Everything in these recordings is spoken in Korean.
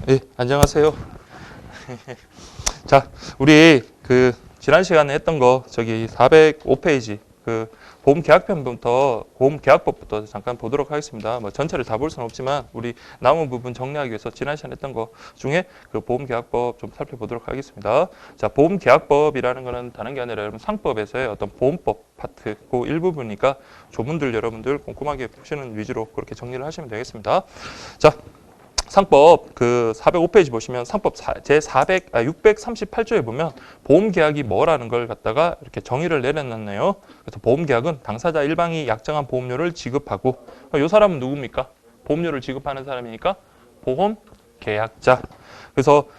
예, 안녕하세요. 자, 우리 지난 시간에 했던 거 저기 405페이지 보험 계약편부터 보험 계약법부터 잠깐 보도록 하겠습니다. 뭐 전체를 다 볼 수는 없지만 우리 남은 부분 정리하기 위해서 지난 시간에 했던 거 중에 보험 계약법 좀 살펴보도록 하겠습니다. 자, 보험 계약법이라는 거는 다른 게 아니라 여러분 상법에서의 어떤 보험법 파트 그 일부분이니까 조문들 여러분들 꼼꼼하게 보시는 위주로 그렇게 정리를 하시면 되겠습니다. 자, 상법 405페이지 보시면 상법 제 638조에 보면 보험계약이 뭐라는 걸 갖다가 이렇게 정의를 내려놨네요. 그래서 보험계약은 당사자 일방이 약정한 보험료를 지급하고 이 사람은 누굽니까? 보험료를 지급하는 사람이니까 보험계약자. 그래서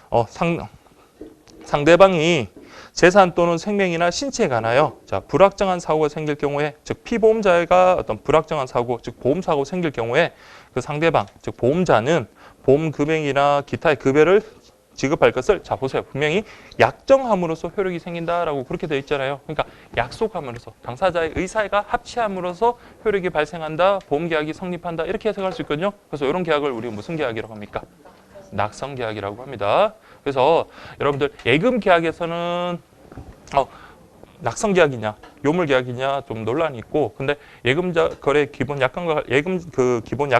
상대방이 재산 또는 생명이나 신체에 관하여 불확정한 사고가 생길 경우에 즉 피보험자가 어떤 불확정한 사고 즉 보험사고 생길 경우에 그 상대방 즉 보험자는 보험 금액이나 기타의 급여를 지급할 것을 보세요. 분명히 약정함으로써 효력이 생긴다라고 그렇게 되어 있잖아요. 그러니까 약속함으로써 당사자의 의사가 합치함으로써 효력이 발생한다. 보험계약이 성립한다. 이렇게 해석할 수 있거든요. 그래서 이런 계약을 우리가 무슨 계약이라고 합니까? 낙성계약이라고 합니다. 그래서 여러분들 예금 계약에서는 낙성계약이냐 요물계약이냐 좀 논란이 있고 근데 예금자 거래 기본 약관과 예금 기본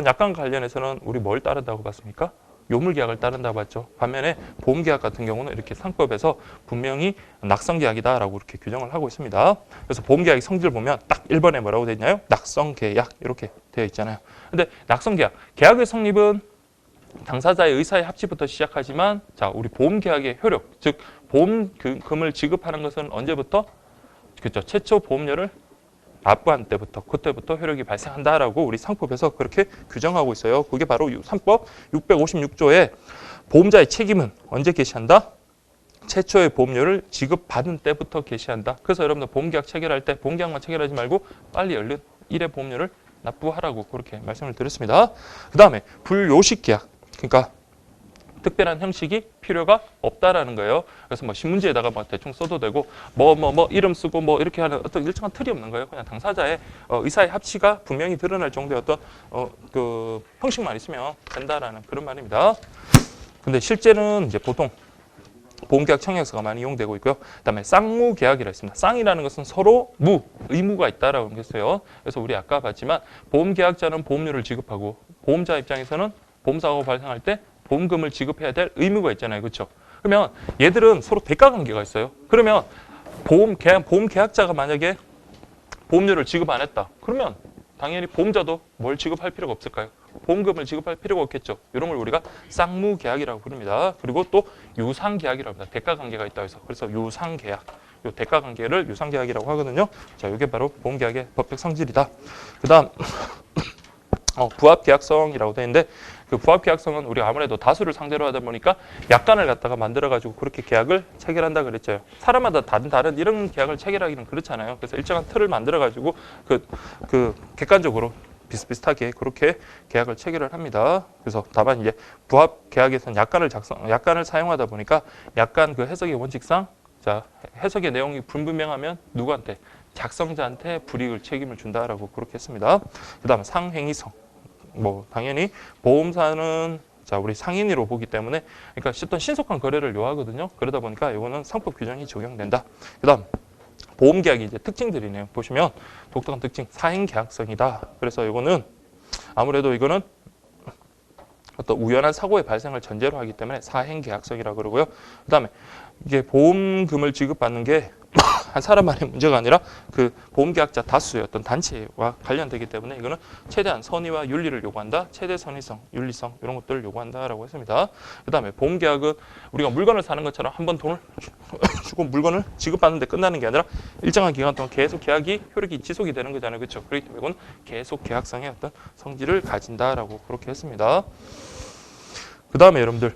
약관과 관련해서는 우리 뭘 따른다고 봤습니까? 요물계약을 따른다고 봤죠. 반면에 보험계약 같은 경우는 이렇게 상법에서 분명히 낙성계약이다라고 이렇게 규정을 하고 있습니다. 그래서 보험계약의 성질을 보면 딱 1번에 뭐라고 되어 있나요? 낙성계약 이렇게 되어 있잖아요. 근데 낙성계약 계약의 성립은 당사자의 의사의 합치부터 시작하지만 우리 보험계약의 효력 즉 보험금을 지급하는 것은 언제부터? 그렇죠. 최초 보험료를 납부한 때부터 그때부터 효력이 발생한다라고 우리 상법에서 그렇게 규정하고 있어요. 그게 바로 상법 656조의 보험자의 책임은 언제 개시한다? 최초의 보험료를 지급받은 때부터 개시한다. 그래서 여러분들 보험계약 체결할 때 보험계약만 체결하지 말고 빨리 얼른 1회 보험료를 납부하라고 그렇게 말씀을 드렸습니다. 그 다음에 불요식계약 그러니까 특별한 형식이 필요가 없다라는 거예요. 그래서 신문지에다가 대충 써도 되고 이름 쓰고 이렇게 하는 어떤 일정한 틀이 없는 거예요. 그냥 당사자의 의사의 합치가 분명히 드러날 정도의 어떤 형식만 있으면 된다라는 그런 말입니다. 근데 실제는 이제 보통 보험계약 청약서가 많이 이용되고 있고요. 그다음에 쌍무계약이라 있습니다. 쌍이라는 것은 서로 의무가 있다라고 했어요. 그래서 우리 아까 봤지만 보험계약자는 보험료를 지급하고 보험자 입장에서는 보험사고가 발생할 때 보험금을 지급해야 될 의무가 있잖아요. 그렇죠? 그러면 얘들은 서로 대가관계가 있어요. 그러면 보험계약자가 만약에 보험료를 지급 안 했다. 그러면 당연히 보험자도 뭘 지급할 필요가 없을까요? 보험금을 지급할 필요가 없겠죠. 이런 걸 우리가 쌍무계약이라고 부릅니다. 그리고 또 유상계약이라고 합니다. 대가관계가 있다 해서. 그래서 유상계약. 요 대가관계를 유상계약이라고 하거든요. 이게 바로 보험계약의 법적 성질이다. 그 다음 부합계약성이라고 되어 있는데 그 부합계약성은 우리가 아무래도 다수를 상대로 하다 보니까 약관을 갖다가 만들어가지고 그렇게 계약을 체결한다 그랬죠. 사람마다 다른 이런 계약을 체결하기는 그렇잖아요. 그래서 일정한 틀을 만들어가지고 객관적으로 비슷비슷하게 그렇게 계약을 체결을 합니다. 그래서 다만 이제 부합계약에서는 약관을 사용하다 보니까 약관 해석의 원칙상 해석의 내용이 불분명하면 누구한테? 작성자한테 불이익을 책임을 준다라고 그렇게 했습니다. 그 다음에 상행위성. 당연히 보험사는 우리 상인으로 보기 때문에 그러니까 어떤 신속한 거래를 요하거든요. 그러다 보니까 이거는 상법 규정이 적용된다. 그 다음 보험계약이 이제 특징들이네요. 보시면 독특한 특징 사행계약성이다. 그래서 이거는 아무래도 이거는 어떤 우연한 사고의 발생을 전제로 하기 때문에 사행계약성이라고 그러고요. 그 다음에 이게 보험금을 지급받는 게 한 사람만의 문제가 아니라 보험계약자 다수의 어떤 단체와 관련되기 때문에 이거는 최대한 선의와 윤리를 요구한다. 최대 선의성, 윤리성 이런 것들을 요구한다라고 했습니다. 그 다음에 보험계약은 우리가 물건을 사는 것처럼 한 번 돈을 주고 물건을 지급받는데 끝나는 게 아니라 일정한 기간 동안 계속 계약이 효력이 지속이 되는 거잖아요. 그렇죠? 그렇기 때문에 이건 계속 계약성의 어떤 성질을 가진다라고 그렇게 했습니다. 그 다음에 여러분들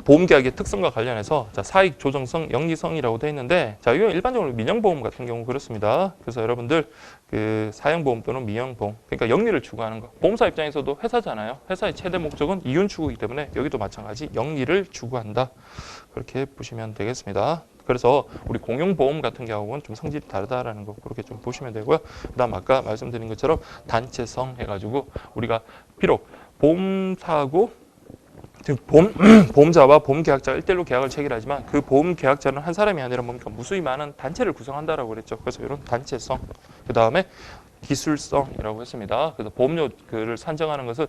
보험계약의 특성과 관련해서 사익 조정성, 영리성이라고 되어 있는데 이건 일반적으로 민영보험 같은 경우 그렇습니다. 그래서 여러분들 사형보험 또는 민영보험 그러니까 영리를 추구하는 거. 보험사 입장에서도 회사잖아요. 회사의 최대 목적은 이윤 추구이기 때문에 여기도 마찬가지 영리를 추구한다. 그렇게 보시면 되겠습니다. 그래서 우리 공용보험 같은 경우는 좀 성질이 다르다라는 거 그렇게 좀 보시면 되고요. 그다음 아까 말씀드린 것처럼 단체성 해가지고 우리가 비록 보험사하고 즉 보험자와 보험계약자가 1대1로 계약을 체결하지만 그 보험계약자는 한 사람이 아니라 뭡니까? 무수히 많은 단체를 구성한다라고 그랬죠. 그래서 이런 단체성, 그 다음에 기술성이라고 했습니다. 그래서 보험료를 산정하는 것은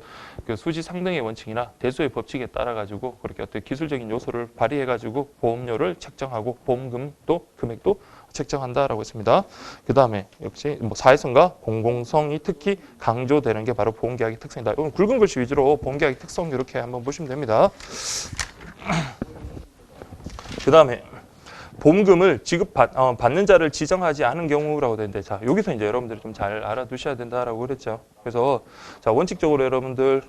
그 수지 상등의 원칙이나 대수의 법칙에 따라 가지고 그렇게 어떤 기술적인 요소를 발휘해 가지고 보험료를 책정하고 보험금도 금액도 책정한다라고 했습니다. 그 다음에 역시 뭐 사회성과 공공성이 특히 강조되는 게 바로 보험계약의 특성이다. 이건 굵은 글씨 위주로 보험계약의 특성 이렇게 한번 보시면 됩니다. 그 다음에 보험금을 받는 자를 지정하지 않은 경우라고 되는데, 자 여기서 이제 여러분들이 좀 잘 알아두셔야 된다라고 그랬죠. 그래서 자 원칙적으로 여러분들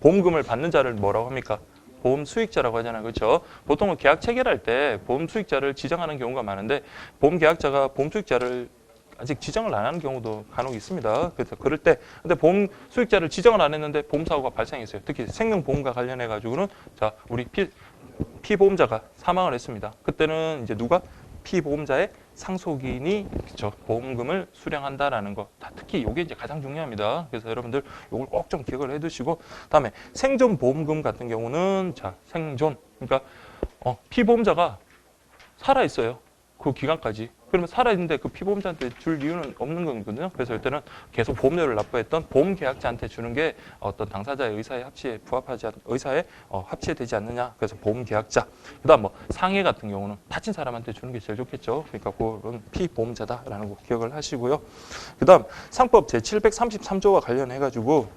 보험금을 받는 자를 뭐라고 합니까? 보험 수익자라고 하잖아요. 그렇죠? 보통은 계약 체결할 때 보험 수익자를 지정하는 경우가 많은데 보험 계약자가 보험 수익자를 아직 지정을 안 하는 경우도 간혹 있습니다. 그래서 그럴 때 근데 보험 수익자를 지정을 안 했는데 보험 사고가 발생했어요. 특히 생명보험과 관련해 가지고는 자 우리 피보험자가 사망을 했습니다. 그때는 이제 누가 피보험자의 상속인이 그렇죠. 보험금을 수령한다라는 거. 특히 이게 이제 가장 중요합니다. 그래서 여러분들 이걸 꼭 좀 기억을 해두시고, 다음에 생존 보험금 같은 경우는 자 생존 그러니까 피보험자가 살아 있어요. 그 기간까지. 그러면 살아있는데 그 피보험자한테 줄 이유는 없는 거거든요. 그래서 이때는 계속 보험료를 납부했던 보험계약자한테 주는 게 어떤 당사자의 의사에 합치에 부합하지 의사에 합치되지 않느냐. 그래서 보험계약자. 그다음 뭐 상해 같은 경우는 다친 사람한테 주는 게 제일 좋겠죠. 그러니까 그런 피보험자다라는 거 기억을 하시고요. 그다음 상법 제 733조와 관련해 가지고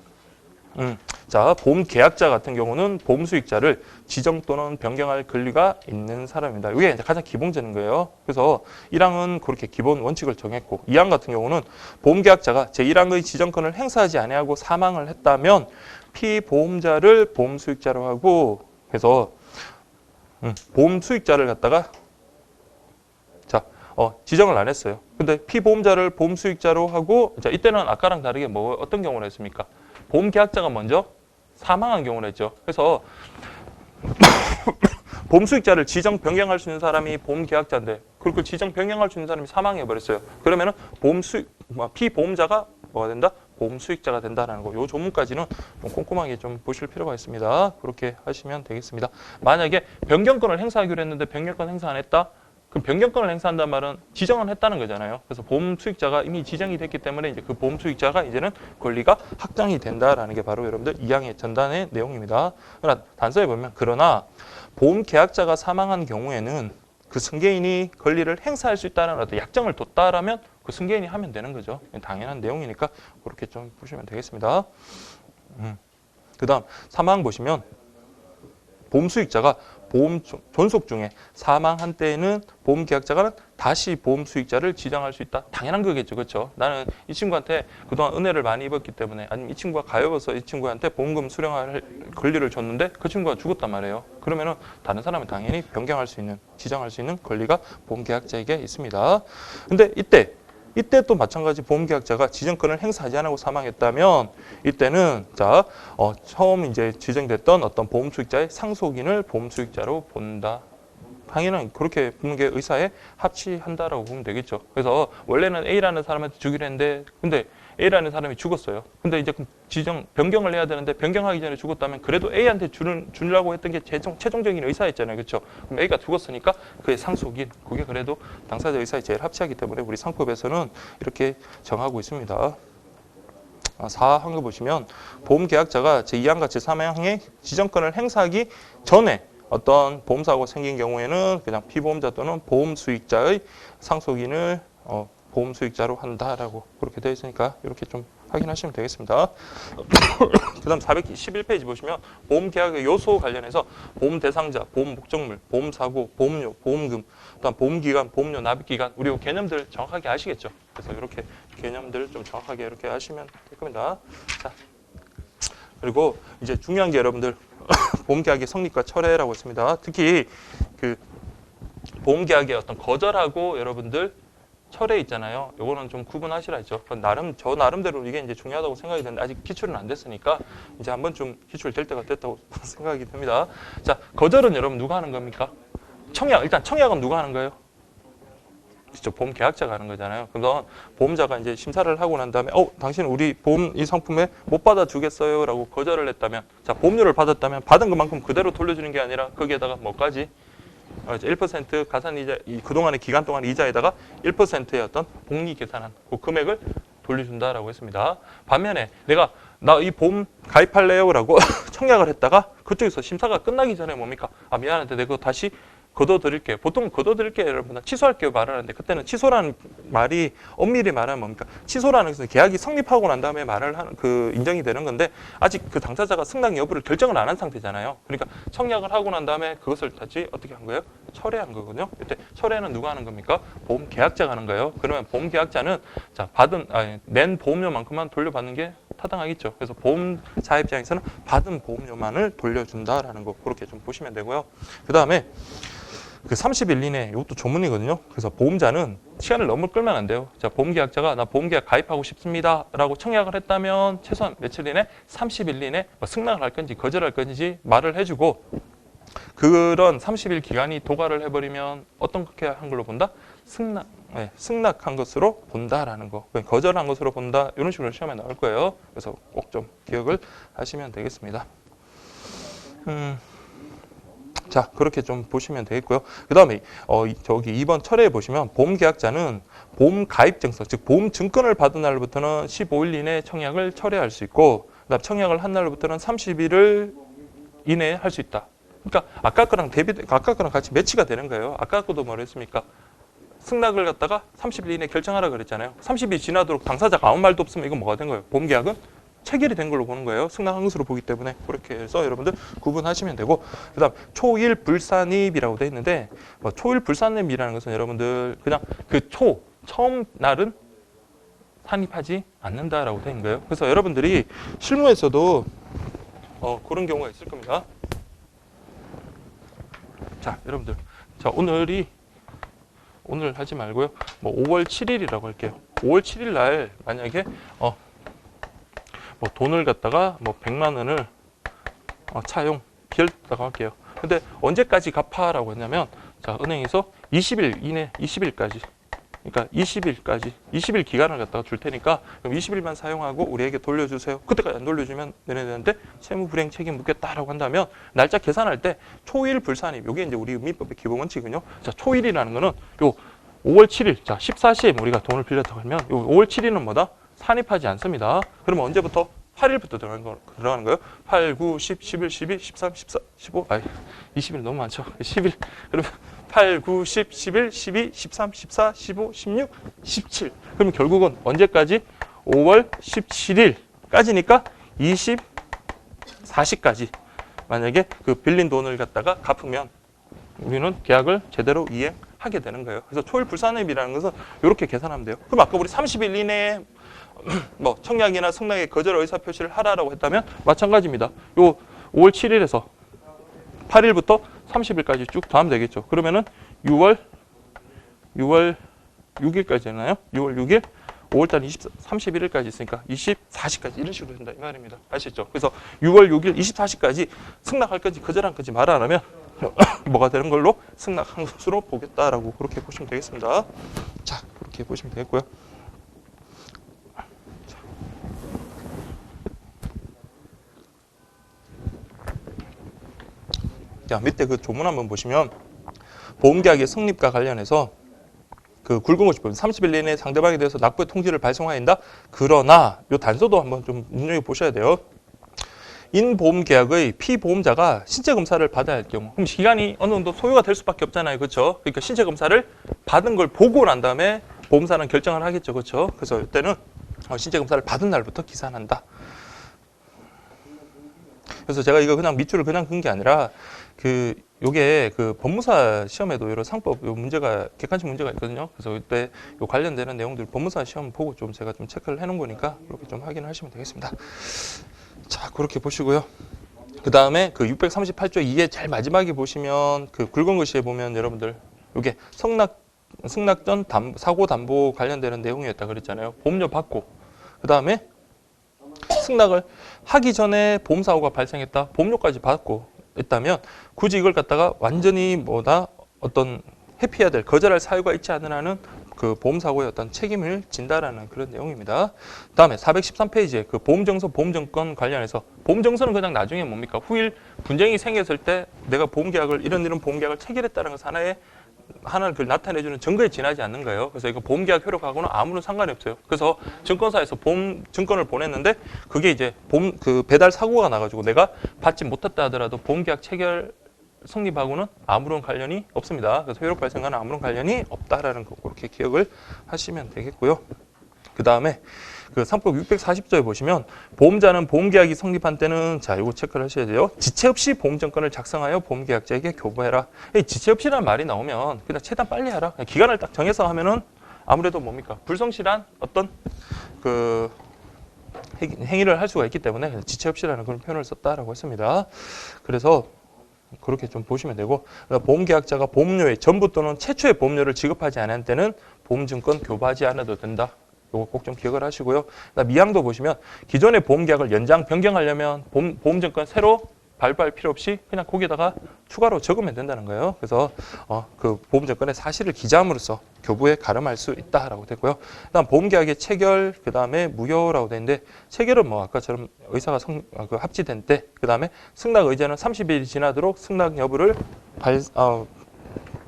자, 보험 계약자 같은 경우는 보험 수익자를 지정 또는 변경할 권리가 있는 사람입니다. 이게 이제 가장 기본적인 거예요. 그래서 1항은 그렇게 기본 원칙을 정했고 2항 같은 경우는 보험 계약자가 제1항의 지정권을 행사하지 아니하고 사망을 했다면 피보험자를 보험 수익자로 하고 그래서 보험 수익자를 갖다가 자, 지정을 안 했어요. 근데 피보험자를 보험 수익자로 하고 자, 이때는 아까랑 다르게 뭐 어떤 경우를 했습니까? 보험 계약자가 먼저 사망한 경우를 했죠. 그래서 보험 수익자를 지정 변경할 수 있는 사람이 보험 계약자인데 그걸 지정 변경할 수 있는 사람이 사망해 버렸어요. 그러면은 피보험자가 뭐가 된다? 보험 수익자가 된다라는 거. 요 조문까지는 좀 꼼꼼하게 좀 보실 필요가 있습니다. 그렇게 하시면 되겠습니다. 만약에 변경권을 행사하기로 했는데 변경권 행사 안 했다? 그럼 변경권을 행사한다는 말은 지정은 했다는 거잖아요. 그래서 보험 수익자가 이미 지정이 됐기 때문에 이제 그 보험 수익자가 이제는 권리가 확정이 된다라는 게 바로 여러분들 2항의 전단의 내용입니다. 그러나 단서에 보면 그러나 보험 계약자가 사망한 경우에는 그 승계인이 권리를 행사할 수 있다는 어떤 약정을 뒀다라면 그 승계인이 하면 되는 거죠. 당연한 내용이니까 그렇게 좀 보시면 되겠습니다. 그다음 3항 보시면 보험 수익자가 보험 존속 중에 사망한 때에는 보험 계약자가 다시 보험 수익자를 지정할 수 있다. 당연한 거겠죠. 그렇죠? 나는 이 친구한테 그동안 은혜를 많이 입었기 때문에 아니면 이 친구가 가엾어서 이 친구한테 보험금 수령할 권리를 줬는데 그 친구가 죽었단 말이에요. 그러면은 다른 사람은 당연히 변경할 수 있는, 지정할 수 있는 권리가 보험 계약자에게 있습니다. 근데 이때 또 마찬가지 보험계약자가 지정권을 행사하지 않고 사망했다면 이때는 자 처음 이제 지정됐던 어떤 보험 수익자의 상속인을 보험 수익자로 본다. 당연히 그렇게 보는 게 의사에 합치한다라고 보면 되겠죠. 그래서 원래는 A라는 사람한테 주기로 했는데 근데 A라는 사람이 죽었어요. 근데 이제 변경을 해야 되는데 변경하기 전에 죽었다면 그래도 A한테 주려고 했던 게 최종적인 의사였잖아요. 그렇죠? 그럼 A가 죽었으니까 그의 상속인, 그게 그래도 당사자 의사에 제일 합치하기 때문에 우리 상법에서는 이렇게 정하고 있습니다. 4항을 보시면 보험계약자가 제2항과 제3항의 지정권을 행사하기 전에 어떤 보험사고가 생긴 경우에는 그냥 피보험자 또는 보험 수익자의 상속인을 보험 수익자로 한다라고 그렇게 되어 있으니까 이렇게 좀 확인하시면 되겠습니다. 그다음 411페이지 보시면 보험 계약의 요소 관련해서 보험 대상자, 보험 목적물, 보험 사고, 보험료, 보험금, 그다음 보험 기간, 보험료 납입 기간 우리 개념들 정확하게 아시겠죠? 그래서 이렇게 개념들 좀 정확하게 이렇게 하시면 될 겁니다. 자, 그리고 이제 중요한 게 여러분들 보험 계약의 성립과 철회라고 했습니다. 특히 그 보험 계약의 어떤 거절하고 여러분들 철회 있잖아요. 요거는 좀 구분하시라 했죠. 저 나름대로 이게 이제 중요하다고 생각이 되는데 아직 기출은 안 됐으니까 이제 한번 좀 기출 될 때가 됐다고 생각이 듭니다. 자, 거절은 여러분 누가 하는 겁니까? 일단 청약은 누가 하는 거예요? 직접 보험 계약자가 하는 거잖아요. 그래서 보험자가 이제 심사를 하고 난 다음에 당신 우리 보험 이 상품에 못 받아주겠어요라고 거절을 했다면, 자 보험료를 받았다면 받은 그만큼 그대로 돌려주는 게 아니라 거기에다가 뭐까지 1% 가산이자 그동안의 기간 동안 이자에다가 1%의 어떤 복리 계산한 그 금액을 돌려준다라고 했습니다. 반면에 내가 나 이 보험 가입할래요라고 청약을 했다가 그쪽에서 심사가 끝나기 전에 뭡니까? 미안한데 내가 그거 다시 걷어드릴게요. 보통 걷어드릴게요 여러분 취소할게요 말을 하는데, 그때는 취소라는 말이 엄밀히 말하면 뭡니까? 취소라는 것은 계약이 성립하고 난 다음에 말을 하는 인정이 되는 건데, 아직 그 당사자가 승낙 여부를 결정을 안 한 상태잖아요. 그러니까 청약을 하고 난 다음에 그것을 다시 어떻게 한 거예요? 철회한 거거든요. 이때 철회는 누가 하는 겁니까? 보험 계약자가 하는 거예요. 그러면 보험 계약자는 자 낸 보험료만큼만 돌려받는 게 타당하겠죠. 그래서 보험사 입장에서는 받은 보험료만을 돌려준다라는 거, 그렇게 좀 보시면 되고요. 그 다음에 그 30일 이내, 이것도 조문이거든요. 그래서 보험자는 시간을 너무 끌면 안 돼요. 자, 보험계약자가 나 보험계약 가입하고 싶습니다 라고 청약을 했다면 최소한 며칠 이내, 30일 이내 승낙을 할 건지 거절할 건지 말을 해주고, 그런 30일 기간이 도과를 해버리면 어떻게 한 걸로 본다? 승낙한 것으로 본다라는 거. 거절한 것으로 본다. 이런 식으로 시험에 나올 거예요. 그래서 꼭 좀 기억을 하시면 되겠습니다. 자, 그렇게 좀 보시면 되겠고요. 그 다음에 저기 2번 철회에 보시면 보험계약자는 보험 가입증서, 즉 보험 증권을 받은 날부터는 15일 이내에 청약을 철회할 수 있고, 그다음 청약을 한 날부터는 30일을 이내에 할 수 있다. 그러니까 아까 거랑 같이 매치가 되는 거예요. 아까 거도 뭐랬습니까? 승낙을 갖다가 30일 이내에 결정하라 그랬잖아요. 30일 지나도록 당사자가 아무 말도 없으면 이건 뭐가 된 거예요? 보험계약은 체결이 된 걸로 보는 거예요. 승낙한 것으로 보기 때문에 그렇게 해서 여러분들 구분하시면 되고, 그다음 초일 불산입이라고 돼 있는데, 초일 불산입이라는 것은 여러분들 그냥 그 처음 날은 산입하지 않는다라고 돼 있는 거예요. 그래서 여러분들이 실무에서도 그런 경우가 있을 겁니다. 자, 여러분들, 자 오늘 하지 말고요. 5월 7일이라고 할게요. 5월 7일 날 만약에 돈을 갖다가 100만 원을 차용 비었다고 할게요. 근데 언제까지 갚아라고 했냐면, 자, 은행에서 20일 이내, 20일까지. 그러니까 20일 기간을 갖다가 줄 테니까 그럼 20일만 사용하고 우리에게 돌려주세요. 그때까지 안 돌려주면 내년에 채무 불이행 책임 묻겠다라고 한다면, 날짜 계산할 때 초일 불산입, 이게 이제 우리 민법의 기본 원칙이거든요. 자, 초일이라는 거는 요 5월 7일, 자 14시에 우리가 돈을 빌렸다고 하면 요 5월 7일은 뭐다? 산입하지 않습니다. 그러면 언제부터? 8일부터 들어가는 거예요. 8, 9, 10, 11, 12, 13, 14, 15, 20일 너무 많죠. 10일. 그러면 8, 9, 10, 11, 12, 13, 14, 15, 16, 17. 그럼 결국은 언제까지? 5월 17일까지니까 24시까지 만약에 그 빌린 돈을 갖다가 갚으면 우리는 계약을 제대로 이행하게 되는 거예요. 그래서 초일 불산입이라는 것은 이렇게 계산하면 돼요. 그럼 아까 우리 30일 이내에 청약이나 승낙의 거절 의사 표시를 하라라고 했다면 마찬가지입니다. 요 5월 7일에서 8일부터 30일까지 쭉 더하면 되겠죠. 그러면은 6월 6일까지잖아요. 6월 6일, 5월달 31일까지 있으니까 24시까지 이런 식으로 된다 이 말입니다. 아시죠? 그래서 6월 6일 24시까지 승낙할 건지 거절할 건지 말 안 하면 뭐가 되는 걸로 승낙한 것으로 보겠다라고 그렇게 보시면 되겠습니다. 자, 그렇게 보시면 되겠고요. 자, 밑에 그 조문 한번 보시면 보험계약의 성립과 관련해서 그 굵은 것이 보면 30일 이내에 상대방에 대해서 납부의 통지를 발송하인다. 그러나 이 단서도 한번 좀 눈여겨 보셔야 돼요. 인보험계약의 피보험자가 신체검사를 받아야 할 경우, 그럼 기간이 어느 정도 소요가 될 수밖에 없잖아요. 그렇죠? 그러니까 신체검사를 받은 걸 보고 난 다음에 보험사는 결정을 하겠죠. 그렇죠? 그래서 이때는 신체검사를 받은 날부터 기산한다. 그래서 제가 이거 그냥 밑줄을 그냥 긋은 게 아니라 요게 그 법무사 시험에도 여러 상법 요 문제가 객관식 문제가 있거든요. 그래서 이때 요 관련되는 내용들 법무사 시험 보고 좀 제가 좀 체크를 해놓은 거니까 그렇게 좀 확인을 하시면 되겠습니다. 자, 그렇게 보시고요. 그 다음에 그 638조 2의 제일 마지막에 보시면 그 굵은 글씨에 보면 여러분들 요게 승낙 전 사고 담보 관련되는 내용이었다 그랬잖아요. 보험료 받고 그 다음에 승낙을 하기 전에 보험사고가 발생했다. 보험료까지 받고 있다면 굳이 이걸 갖다가 완전히 어떤 회피해야 될, 거절할 사유가 있지 않은 한은 그 보험사고의 어떤 책임을 진다라는 그런 내용입니다. 다음에 413페이지에 그 보험정서, 보험증권 관련해서 보험정서는 그냥 나중에 뭡니까? 후일 분쟁이 생겼을 때 내가 보험계약을 이런 보험계약을 체결했다는 것은 하나를 그걸 나타내주는 증거에 지나지 않는 거예요. 그래서 이거 보험계약 효력하고는 아무런 상관이 없어요. 그래서 증권사에서 증권을 보냈는데 그게 이제 그 배달 사고가 나가지고 내가 받지 못했다 하더라도 보험계약 체결 성립하고는 아무런 관련이 없습니다. 그래서 효력 발생과는 아무런 관련이 없다라는 거 그렇게 기억을 하시면 되겠고요. 그 다음에 그 상법 640조에 보시면 보험자는 보험계약이 성립한 때는 자 이거 체크를 하셔야 돼요. 지체 없이 보험증권을 작성하여 보험계약자에게 교부해라. 이 지체 없이라는 말이 나오면 그냥 최대한 빨리 하라. 기간을 딱 정해서 하면은 아무래도 뭡니까? 불성실한 어떤 그 행위를 할 수가 있기 때문에 지체 없이라는 그런 표현을 썼다라고 했습니다. 그래서 그렇게 좀 보시면 되고 보험계약자가 보험료의 전부 또는 최초의 보험료를 지급하지 않은 때는 보험증권 교부하지 않아도 된다. 이거 꼭 좀 기억을 하시고요. 미항도 보시면 기존의 보험계약을 연장 변경하려면 보험증권 새로 발부할 필요 없이 그냥 거기다가 추가로 적으면 된다는 거예요. 그래서 그 보험증권의 사실을 기재함으로써 교부에 가름할 수 있다라고 됐고요. 그다음 보험계약의 체결, 그 다음에 무효라고 되는데 체결은 뭐 아까처럼 의사가 그 합치된 때, 그 다음에 승낙 의제는 30일이 지나도록 승낙 여부를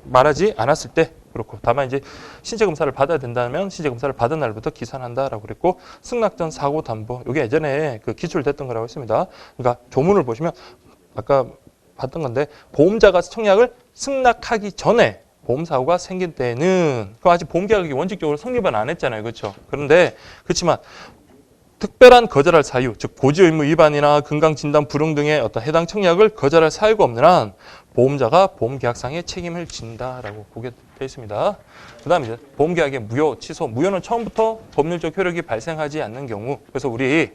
말하지 않았을 때 그렇고 다만 이제 신체 검사를 받아야 된다면 신체 검사를 받은 날부터 기산한다라고 그랬고 승낙 전 사고 담보 이게 예전에 그 기출됐던 거라고 했습니다. 그러니까 조문을 보시면 아까 봤던 건데 보험자가 청약을 승낙하기 전에 보험사고가 생긴 때는 그 아직 보험계약이 원칙적으로 성립은 안 했잖아요, 그렇죠? 그렇지만 특별한 거절할 사유, 즉 고지 의무 위반이나 건강 진단 불응 등의 어떤 해당 청약을 거절할 사유가 없는 한 보험자가 보험계약상의 책임을 진다라고 보게 되어 있습니다. 그다음에 이제 보험계약의 무효, 취소. 무효는 처음부터 법률적 효력이 발생하지 않는 경우. 그래서 우리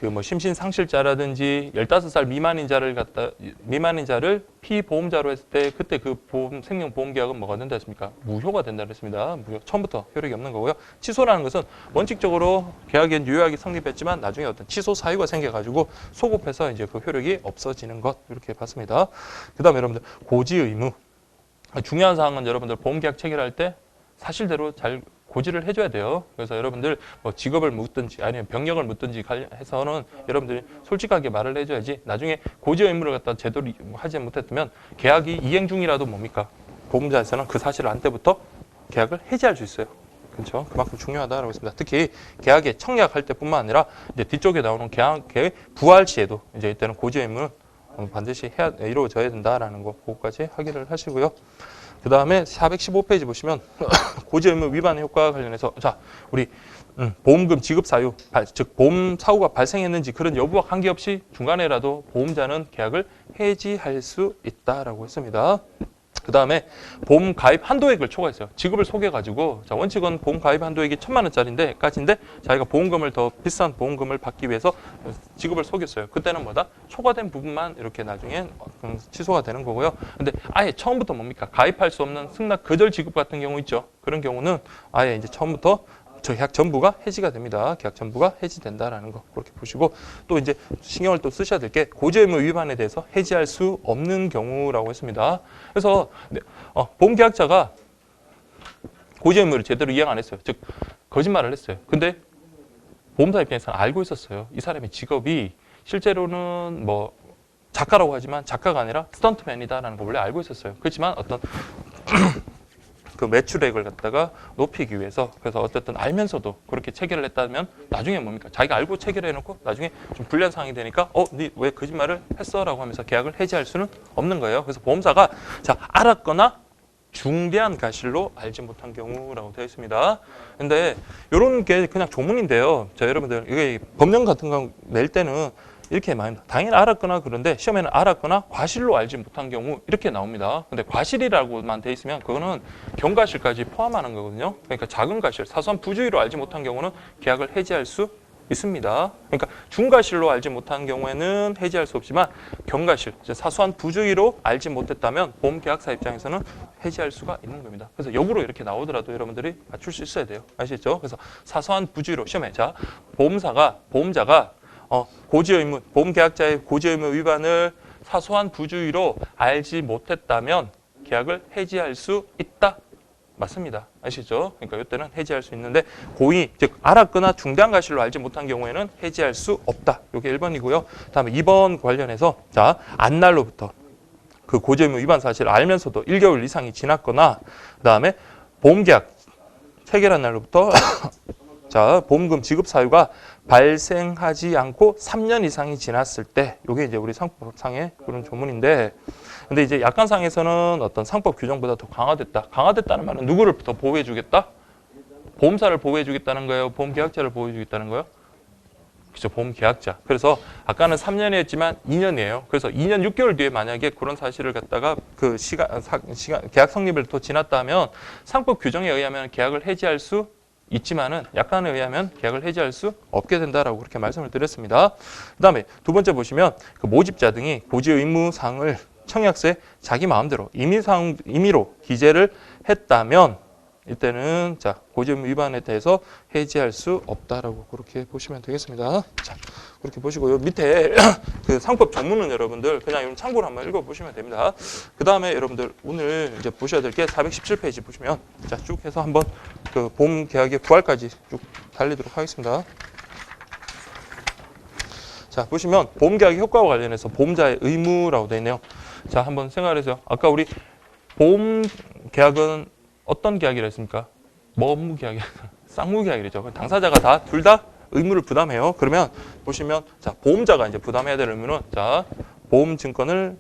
그 뭐 심신상실자라든지 15살 미만인 자를 피보험자로 했을 때 그때 그 생명보험계약은 뭐가 된다 했습니까? 무효가 된다 그랬습니다. 무효. 처음부터 효력이 없는 거고요. 취소라는 것은 원칙적으로 계약엔 유효하게 성립했지만 나중에 어떤 취소 사유가 생겨가지고 소급해서 이제 그 효력이 없어지는 것 이렇게 봤습니다. 그다음에 여러분들 고지 의무. 중요한 사항은 여러분들 보험계약 체결할 때 사실대로 잘 고지를 해줘야 돼요. 그래서 여러분들 뭐 직업을 묻든지 아니면 병력을 묻든지 해서는 여러분들이 솔직하게 말을 해줘야지 나중에 고지 의무를 갖다 제대로 하지 못했다면 계약이 이행 중이라도 뭡니까? 보험자에서는 그 사실을 안 때부터 계약을 해지할 수 있어요. 그렇죠? 그만큼 중요하다라고 했습니다. 특히 계약에 청약할 때뿐만 아니라 이제 뒤쪽에 나오는 계약의 부활 시에도 이제 이때는 고지 의무는 반드시 이루어져야 된다라는 거 그거까지 확인을 하시고요. 그 다음에 415페이지 보시면 고지 의무 위반 효과와 관련해서 자 우리 보험금 지급 사유, 즉 보험 사고가 발생했는지 그런 여부와 관계없이 중간에라도 보험자는 계약을 해지할 수 있다라고 했습니다. 그 다음에 보험 가입 한도액을 초과했어요. 지급을 속여가지고 자 원칙은 보험 가입 한도액이 1,000만 원짜리인데 자기가 보험금을 더 비싼 보험금을 받기 위해서 지급을 속였어요. 그때는 뭐다? 초과된 부분만 이렇게 나중에 취소가 되는 거고요. 근데 아예 처음부터 뭡니까? 가입할 수 없는 승낙 거절 지급 같은 경우 있죠. 그런 경우는 아예 이제 처음부터 저 계약 전부가 해지가 됩니다. 계약 전부가 해지된다라는 거 그렇게 보시고 또 이제 신경을 또 쓰셔야 될 게 고지 의무 위반에 대해서 해지할 수 없는 경우라고 했습니다. 그래서 보험계약자가 고지 의무를 제대로 이행 안 했어요. 즉 거짓말을 했어요. 근데 보험사 입장에서는 알고 있었어요. 이 사람의 직업이 실제로는 뭐 작가라고 하지만 작가가 아니라 스턴트맨이다라는 거 원래 알고 있었어요. 그렇지만 어떤 그 매출액을 갖다가 높이기 위해서 그래서 어쨌든 알면서도 그렇게 체결을 했다면 나중에 뭡니까? 자기가 알고 체결해놓고 나중에 좀 불리한 상황이 되니까 니 왜 거짓말을 했어? 라고 하면서 계약을 해지할 수는 없는 거예요. 그래서 보험사가 자 알았거나 중대한 과실로 알지 못한 경우라고 되어 있습니다. 근데 이런 게 그냥 조문인데요. 자 여러분들 이게 법령 같은 거 낼 때는 이렇게 많이 당연히 알았거나 그런데 시험에는 알았거나 과실로 알지 못한 경우 이렇게 나옵니다. 근데 과실이라고만 돼 있으면 그거는 경과실까지 포함하는 거거든요. 그러니까 작은 과실, 사소한 부주의로 알지 못한 경우는 계약을 해지할 수 있습니다. 그러니까 중과실로 알지 못한 경우에는 해지할 수 없지만 경과실, 사소한 부주의로 알지 못했다면 보험계약사 입장에서는 해지할 수가 있는 겁니다. 그래서 역으로 이렇게 나오더라도 여러분들이 맞출 수 있어야 돼요. 아시죠? 그래서 사소한 부주의로 시험에 자 보험자가 고지 의무, 보험계약자의 고지 의무 위반을 사소한 부주의로 알지 못했다면 계약을 해지할 수 있다. 맞습니다. 아시죠? 그러니까 이때는 해지할 수 있는데 고의, 즉 알았거나 중대한 과실로 알지 못한 경우에는 해지할 수 없다. 이게 1번이고요. 다음에 2번 관련해서 자, 안날로부터 그 고지의무 위반 사실을 알면서도 1개월 이상이 지났거나 그다음에 보험계약 체결한 날로부터 자, 보험금 지급 사유가 발생하지 않고 3년 이상이 지났을 때 이게 이제 우리 상법상의 그런 조문인데 근데 이제 약관상에서는 어떤 상법 규정보다 더 강화됐다. 강화됐다는 말은 누구를 더 보호해 주겠다? 보험사를 보호해 주겠다는 거예요? 보험계약자를 보호해 주겠다는 거예요? 그렇죠. 보험계약자. 그래서 아까는 3년이었지만 2년이에요. 그래서 2년 6개월 뒤에 만약에 그런 사실을 갖다가 그 시간 계약 성립을 더 지났다 하면 상법 규정에 의하면 계약을 해지할 수 있지만은 약관에 의하면 계약을 해지할 수 없게 된다라고 그렇게 말씀을 드렸습니다. 그다음에 두 번째 보시면 그 모집자 등이 고지 의무 사항을 청약서에 자기 마음대로 임의로 기재를 했다면 이때는 자 고지 의무 위반에 대해서 해지할 수 없다라고 그렇게 보시면 되겠습니다. 자 그렇게 보시고요. 밑에 그 상법 전문은 여러분들 그냥 참고로 한번 읽어보시면 됩니다. 그 다음에 여러분들 오늘 이제 보셔야 될 게 417페이지 보시면 자 쭉 해서 한번 그 보험 계약의 부활까지 쭉 달리도록 하겠습니다. 자 보시면 보험 계약의 효과와 관련해서 보험자의 의무라고 되어 있네요. 자 한번 생각해보세요. 아까 우리 보험 계약은 어떤 계약이라 했습니까? 뭐무 계약이 쌍무 계약이죠. 당사자가 다 둘 다 의무를 부담해요. 그러면 보시면 자 보험자가 이제 부담해야 될 의무는 자 보험 증권을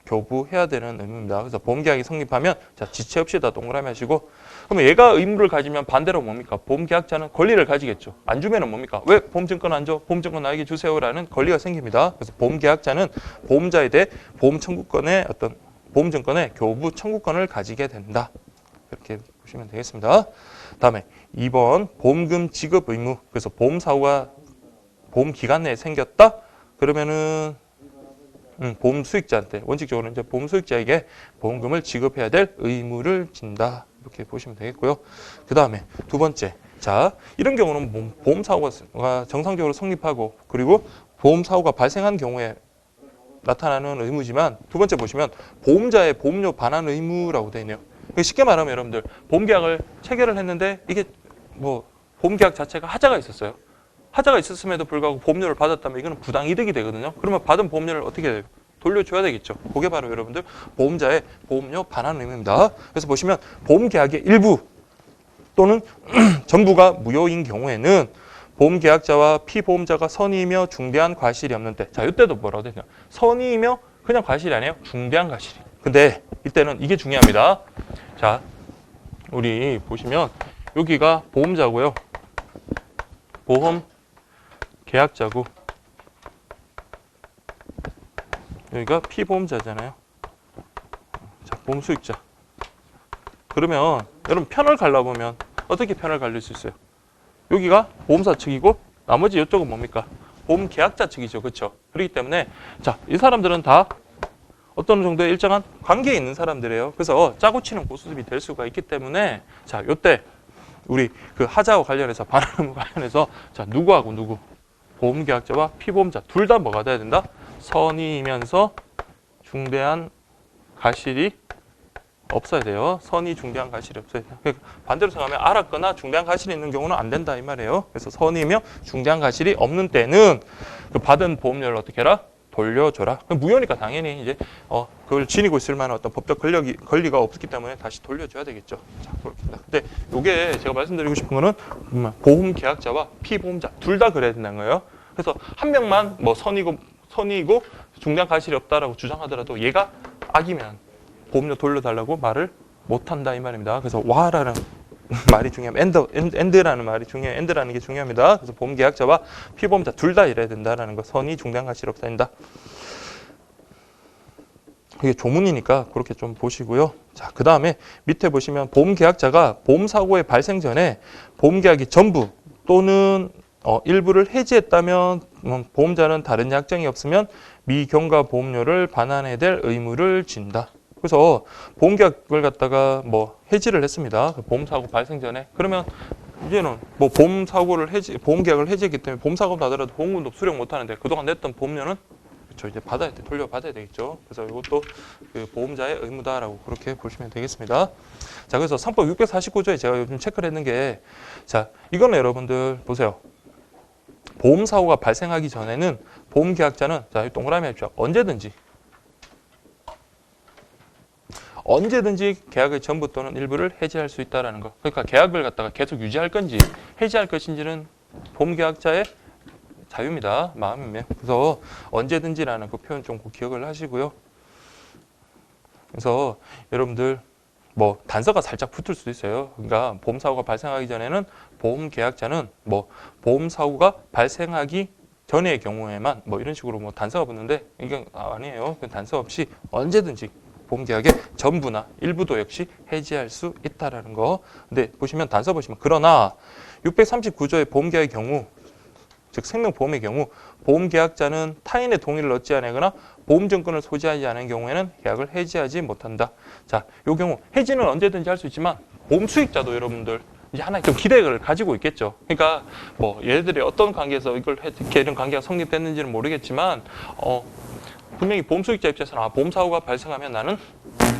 교부해야 되는 의무입니다. 그래서 보험 계약이 성립하면 자 지체 없이 다 동그라미 하시고 그러면 얘가 의무를 가지면 반대로 뭡니까? 보험 계약자는 권리를 가지겠죠. 안 주면은 뭡니까? 왜 보험 증권 안 줘? 보험 증권 나에게 주세요라는 권리가 생깁니다. 그래서 보험 계약자는 보험자에 대해 보험 청구권의 어떤 보험 증권의 교부 청구권을 가지게 된다. 이렇게 보시면 되겠습니다. 다음에 2번 보험금 지급 의무. 그래서 보험 사고가 보험 기간 내에 생겼다. 그러면은 보험 수익자한테 원칙적으로 이제 보험 수익자에게 보험금을 지급해야 될 의무를 진다. 이렇게 보시면 되겠고요. 그 다음에 두 번째. 자, 이런 경우는 보험 사고가 정상적으로 성립하고 그리고 보험 사고가 발생한 경우에 나타나는 의무지만 두 번째 보시면 보험자의 보험료 반환 의무라고 되어 있네요. 쉽게 말하면 여러분들 보험계약을 체결을 했는데 이게 뭐 보험계약 자체가 하자가 있었어요. 하자가 있었음에도 불구하고 보험료를 받았다면 이거는 부당이득이 되거든요. 그러면 받은 보험료를 어떻게 해요? 돌려줘야 되겠죠. 그게 바로 여러분들 보험자의 보험료 반환 의무입니다. 그래서 보시면 보험계약의 일부 또는 전부가 무효인 경우에는 보험계약자와 피보험자가 선의이며 중대한 과실이 없는 때 자 이때도 뭐라고 되냐 선의이며 그냥 과실이 아니에요. 중대한 과실이. 근데 이때는 이게 중요합니다. 자, 우리 보시면 여기가 보험자고요. 보험 계약자고 여기가 피보험자잖아요. 자, 보험 수익자. 그러면 여러분 편을 갈라보면 어떻게 편을 갈릴 수 있어요? 여기가 보험사 측이고 나머지 이쪽은 뭡니까? 보험 계약자 측이죠. 그렇죠? 그렇기 때문에 자, 이 사람들은 다 어떤 정도의 일정한 관계에 있는 사람들이에요. 그래서 짜고 치는 고수습이 될 수가 있기 때문에 자, 요때 우리 그 하자와 관련해서 반환 의무 관련해서 자, 누구하고 누구? 보험계약자와 피보험자 둘 다 뭐가 돼야 된다? 선의이면서 중대한 과실이 없어야 돼요. 선의 중대한 과실이 없어야 돼요. 그러니까 반대로 생각하면 알았거나 중대한 과실이 있는 경우는 안 된다 이 말이에요. 그래서 선의이며 중대한 과실이 없는 때는 그 받은 보험료를 어떻게 해라? 돌려줘라. 무효니까 당연히 이제 그걸 지니고 있을 만한 어떤 법적 권리가 없기 때문에 다시 돌려줘야 되겠죠. 자, 그렇습니다. 근데 이게 제가 말씀드리고 싶은 거는 보험 계약자와 피보험자 둘 다 그래야 된다는 거예요. 그래서 한 명만 뭐 선의이고 중대한 과실이 없다라고 주장하더라도 얘가 악이면 보험료 돌려달라고 말을 못한다 이 말입니다. 그래서 와라는 말이 중요합니다. 엔드라는 말이 중요해요. 엔드라는 게 중요합니다. 그래서 보험계약자와 피보험자 둘 다 이래야 된다는 거. 선의 중대한 과실 없다입니다. 이게 조문이니까 그렇게 좀 보시고요. 자, 그 다음에 밑에 보시면 보험계약자가 보험사고의 발생 전에 보험계약이 전부 또는 일부를 해지했다면 보험자는 다른 약정이 없으면 미경과 보험료를 반환해야 될 의무를 진다. 그래서 보험계약을 갖다가 뭐 해지를 했습니다. 보험사고 발생 전에. 그러면 이제는 뭐 보험계약을 해지했기 때문에 보험사고 나더라도 보험금도 수령 못하는데 그동안 냈던 보험료는 그렇죠. 이제 받아야 돼. 돌려받아야 되겠죠. 그래서 이것도 그 보험자의 의무다라고 그렇게 보시면 되겠습니다. 자, 그래서 상법 649조에 제가 요즘 체크를 했는 게, 자, 이거는 여러분들 보세요. 보험사고가 발생하기 전에는 보험계약자는, 자, 동그라미 해주죠. 언제든지 계약의 전부 또는 일부를 해지할 수 있다라는 거. 그러니까 계약을 갖다가 계속 유지할 건지 해지할 것인지는 보험계약자의 자유입니다. 마음이면. 그래서 언제든지라는 그 표현 좀 기억을 하시고요. 그래서 여러분들 뭐 단서가 살짝 붙을 수도 있어요. 그러니까 보험사고가 발생하기 전에는 보험계약자는 뭐 보험사고가 발생하기 전의 경우에만 뭐 이런 식으로 뭐 단서가 붙는데 이건 아니에요. 단서 없이 언제든지 보험계약의 전부나 일부도 역시 해지할 수 있다라는 거. 근데 보시면 단서 보시면 그러나 639조의 보험계약의 경우, 즉 생명보험의 경우 보험계약자는 타인의 동의를 얻지 않거나 보험증권을 소지하지 않은 경우에는 계약을 해지하지 못한다. 자, 이 경우 해지는 언제든지 할 수 있지만 보험 수익자도 여러분들 이제 하나의 좀 기대를 가지고 있겠죠. 그러니까 뭐 얘들이 어떤 관계에서 이런 관계가 성립됐는지는 모르겠지만 분명히 보험 수익자 입장에서는 보험사고가 발생하면 나는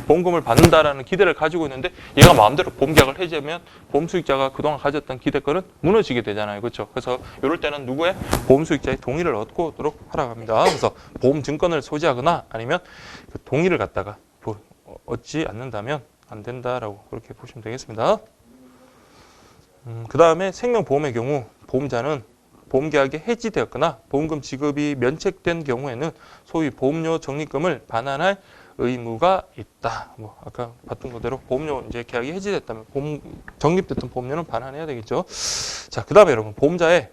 보험금을 받는다라는 기대를 가지고 있는데 얘가 마음대로 보험계약을 해지하면 보험 수익자가 그동안 가졌던 기대권은 무너지게 되잖아요. 그렇죠? 그래서 이럴 때는 누구의 보험 수익자의 동의를 얻고 오도록 하라고 합니다. 그래서 보험 증권을 소지하거나 아니면 그 동의를 갖다가 얻지 않는다면 안 된다라고 그렇게 보시면 되겠습니다. 그 다음에 생명보험의 경우 보험자는 보험계약이 해지되었거나 보험금 지급이 면책된 경우에는 소위 보험료 적립금을 반환할 의무가 있다. 뭐 아까 봤던 그대로 보험료 이제 계약이 해지됐다면 적립됐던 보험료는 반환해야 되겠죠. 자, 그다음에 여러분 보험자의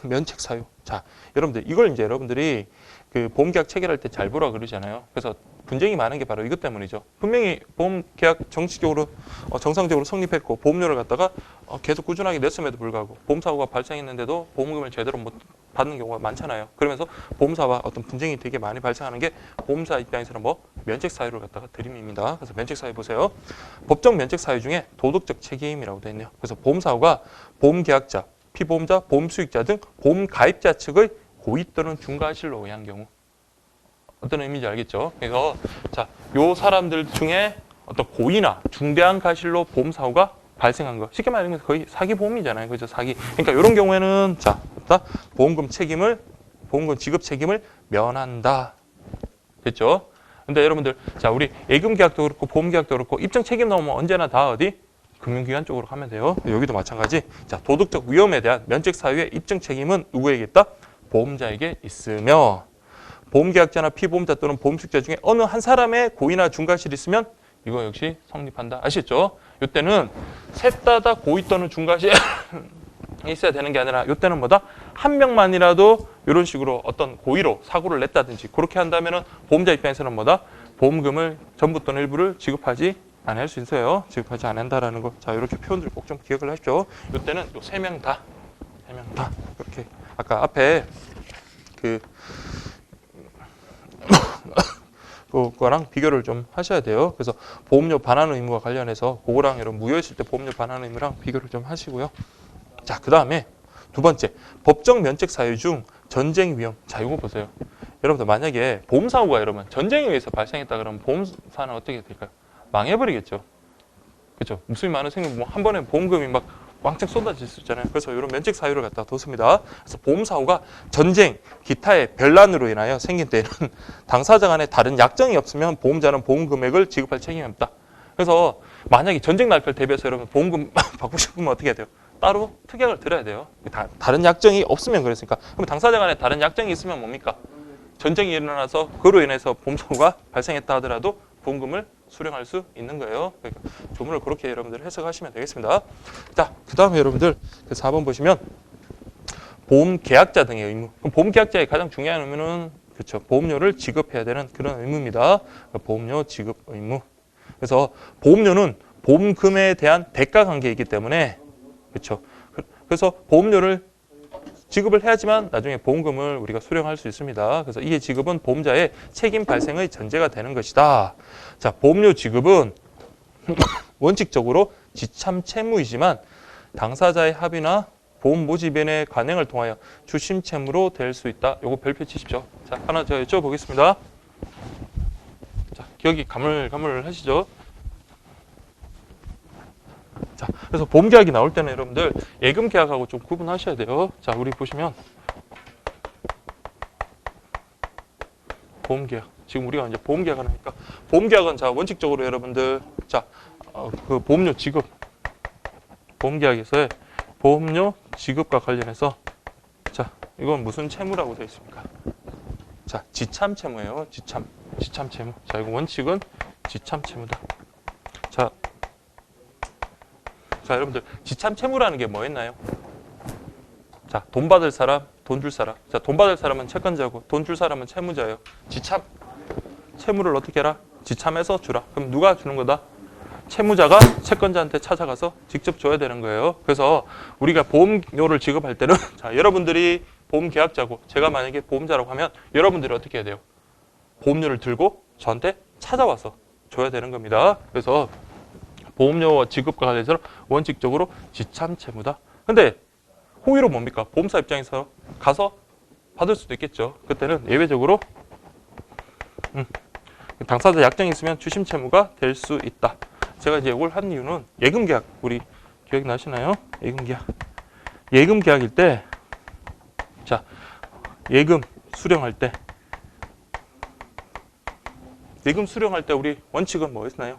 면책 사유. 자, 여러분들 이걸 이제 여러분들이 그 보험계약 체결할 때 잘 보라 그러잖아요. 그래서 분쟁이 많은 게 바로 이것 때문이죠. 분명히 보험계약 정식적으로 정상적으로 성립했고 보험료를 갖다가 계속 꾸준하게 냈음에도 불구하고 보험사고가 발생했는데도 보험금을 제대로 못 받는 경우가 많잖아요. 그러면서 보험사와 어떤 분쟁이 되게 많이 발생하는 게 보험사 입장에서는 뭐 면책 사유를 갖다가 드림입니다. 그래서 면책 사유 보세요. 법정 면책 사유 중에 도덕적 책임이라고 되어 있네요. 그래서 보험사고가 보험계약자, 피보험자, 보험수익자 등 보험가입자 측의 고의 또는 중과실로 의한 경우 어떤 의미인지 알겠죠? 그래서 자, 요 사람들 중에 어떤 고의나 중대한 과실로 보험사고가 발생한 거 쉽게 말하면 거의 사기 보험이잖아요. 그죠? 사기. 그러니까 이런 경우에는 자, 보험금 지급 책임을 면한다. 됐죠? 근데 여러분들 자, 우리 예금 계약도 그렇고 보험 계약도 그렇고 입증 책임 나오면 언제나 다 어디? 금융기관 쪽으로 가면 돼요. 여기도 마찬가지. 자, 도덕적 위험에 대한 면책 사유의 입증 책임은 누구에게 있다? 보험자에게 있으며 보험계약자나 피보험자 또는 보험수익자 중에 어느 한 사람의 고의나 중과실이 있으면 이거 역시 성립한다. 아시죠? 이때는 셋 다 고의 또는 중과실이 있어야 되는 게 아니라 이때는 뭐다? 한 명만이라도 이런 식으로 어떤 고의로 사고를 냈다든지 그렇게 한다면은 보험자 입장에서는 뭐다? 보험금을 전부 또는 일부를 지급하지 않을 수 있어요. 지급하지 않는다라는 거. 자, 이렇게 표현들 꼭 좀 기억을 하십시오. 이때는 요 세 명 다 이렇게 아까 앞에 그거랑 비교를 좀 하셔야 돼요. 그래서 보험료 반환 의무와 관련해서 그거랑 이런 무효했을 때 보험료 반환 의무랑 비교를 좀 하시고요. 자, 그 다음에 두 번째 법정 면책 사유 중 전쟁 위험. 자, 이거 보세요. 여러분들 만약에 보험사고가 여러분 전쟁에 의해서 발생했다 그러면 보험사는 어떻게 될까요? 망해버리겠죠. 그렇죠. 목숨이 많은 생명 뭐 한 번에 보험금이 막 왕창 쏟아질 수 있잖아요. 그래서 이런 면책 사유를 갖다 뒀습니다. 그래서 보험사고가 전쟁, 기타의 별난으로 인하여 생긴 때는 당사자 간에 다른 약정이 없으면 보험자는 보험 금액을 지급할 책임이 없다. 그래서 만약에 전쟁 날걸 대비해서 여러분 보험금 받고 싶으면 어떻게 해야 돼요? 따로 특약을 들어야 돼요. 다른 약정이 없으면 그랬으니까. 그럼 당사자 간에 다른 약정이 있으면 뭡니까? 전쟁이 일어나서 그로 인해서 보험사고가 발생했다 하더라도 보험금을 수령할 수 있는 거예요. 그러니까 조문을 그렇게 여러분들 해석하시면 되겠습니다. 자, 그 다음에 여러분들 그 4번 보시면 보험계약자 등의 의무. 그럼 보험계약자의 가장 중요한 의무는 그렇죠. 보험료를 지급해야 되는 그런 의무입니다. 그러니까 보험료 지급 의무. 그래서 보험료는 보험금에 대한 대가 관계이기 때문에 그렇죠. 그래서 보험료를 지급을 해야지만 나중에 보험금을 우리가 수령할 수 있습니다. 그래서 이의 지급은 보험자의 책임 발생의 전제가 되는 것이다. 자, 보험료 지급은 원칙적으로 지참 채무이지만 당사자의 합의나 보험 모집인의 관행을 통하여 주심 채무로 될 수 있다. 요거 별표 치십시오. 자, 하나 더 여쭤보겠습니다. 자, 기억이 가물가물하시죠? 자, 그래서 보험 계약이 나올 때는 여러분들 예금 계약하고 좀 구분하셔야 돼요. 자, 우리 보시면 보험 계약. 지금 우리가 이제 보험 계약을 하니까 보험 계약은 자, 원칙적으로 여러분들 자, 그 보험료 지급 보험 계약에서의 보험료 지급과 관련해서 자, 이건 무슨 채무라고 되어 있습니까? 자, 지참 채무예요. 지참 채무. 자, 이거 원칙은 지참 채무다. 자, 여러분들 지참 채무라는 게 뭐였나요? 자, 돈 받을 사람, 돈 줄 사람. 자, 돈 받을 사람은 채권자고 돈 줄 사람은 채무자예요. 지참 채무를 어떻게 해라? 지참해서 주라. 그럼 누가 주는 거다? 채무자가 채권자한테 찾아가서 직접 줘야 되는 거예요. 그래서 우리가 보험료를 지급할 때는 자, 여러분들이 보험 계약자고 제가 만약에 보험자라고 하면 여러분들이 어떻게 해야 돼요? 보험료를 들고 저한테 찾아와서 줘야 되는 겁니다. 그래서 보험료 지급과 관련해서 원칙적으로 지참 채무다. 근데 호의로 뭡니까? 보험사 입장에서 가서 받을 수도 있겠죠. 그때는 예외적으로 당사자 약정이 있으면 주심 채무가 될 수 있다. 제가 이제 이걸 한 이유는 예금 계약 우리 기억이 나시나요? 예금 계약일 때 자, 예금 수령할 때 우리 원칙은 뭐였나요?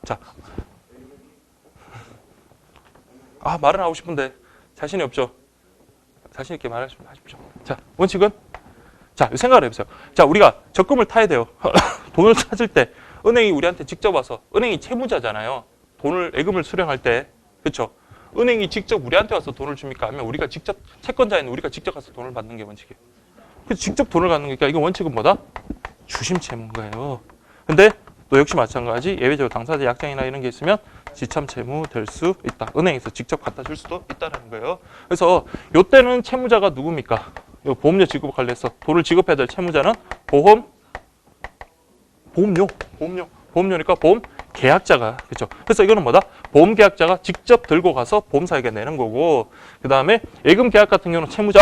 자, 말은 하고 싶은데 자신이 없죠. 자신 있게 말하십시오. 자, 원칙은 자, 생각을 해보세요. 자, 우리가 적금을 타야 돼요. 돈을 찾을 때 은행이 우리한테 직접 와서 은행이 채무자잖아요. 돈을 예금을 수령할 때 그렇죠? 은행이 직접 우리한테 와서 돈을 줍니까? 아니면 우리가 직접 채권자인 우리가 직접 가서 돈을 받는 게 원칙이에요. 그래서 직접 돈을 받는 거니까 이거 원칙은 뭐다? 주심 채무인 거예요. 근데 또 역시 마찬가지 예외적으로 당사자 약정이나 이런 게 있으면 지참 채무 될 수 있다. 은행에서 직접 갖다 줄 수도 있다는 거예요. 그래서 이때는 채무자가 누굽니까? 요 보험료 지급 관련해서 돈을 지급해야 될 채무자는 보험료니까 보험 계약자가 그렇죠. 그래서 이거는 뭐다? 보험 계약자가 직접 들고 가서 보험사에게 내는 거고 그 다음에 예금 계약 같은 경우는 채무자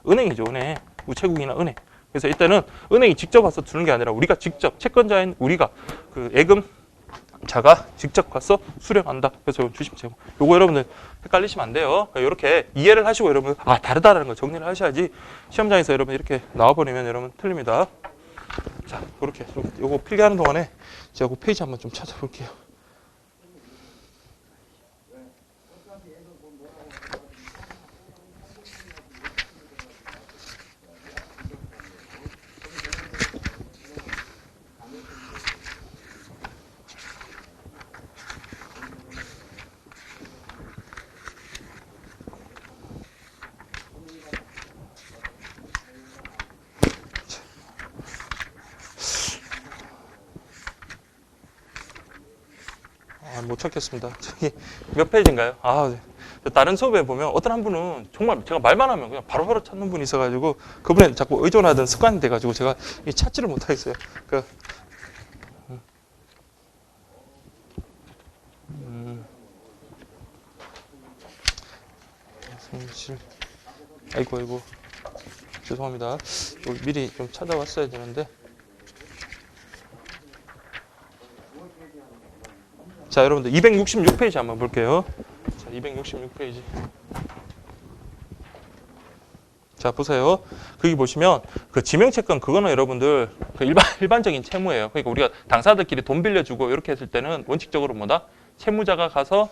은행이죠. 은행 우체국이나 은행. 그래서 이때는 은행이 직접 와서 주는 게 아니라 우리가 직접 채권자인 우리가 그 예금자가 직접 가서 수령한다. 그래서 주심 채무. 요거 여러분들 헷갈리시면 안 돼요. 그러니까 이렇게 이해를 하시고 여러분 다르다라는 거 정리를 하셔야지 시험장에서 여러분 이렇게 나와버리면 여러분 틀립니다. 자, 그렇게 요거 필기하는 동안에 제가 그 페이지 한번 좀 찾아볼게요. 못 찾겠습니다. 저기 몇 페이지인가요? 다른 수업에 보면 어떤 한 분은 정말 제가 말만 하면 그냥 바로바로 찾는 분이 있어가지고 그분에 자꾸 의존하던 습관이 돼가지고 제가 찾지를 못하겠어요. 아이고 죄송합니다. 미리 좀 찾아왔어야 되는데. 자, 여러분들 266페이지 한번 볼게요. 자, 266페이지. 자, 보세요. 거기 보시면 그 지명채권 그거는 여러분들 그 일반적인 채무예요. 그러니까 우리가 당사자들끼리 돈 빌려주고 이렇게 했을 때는 원칙적으로 뭐다? 채무자가 가서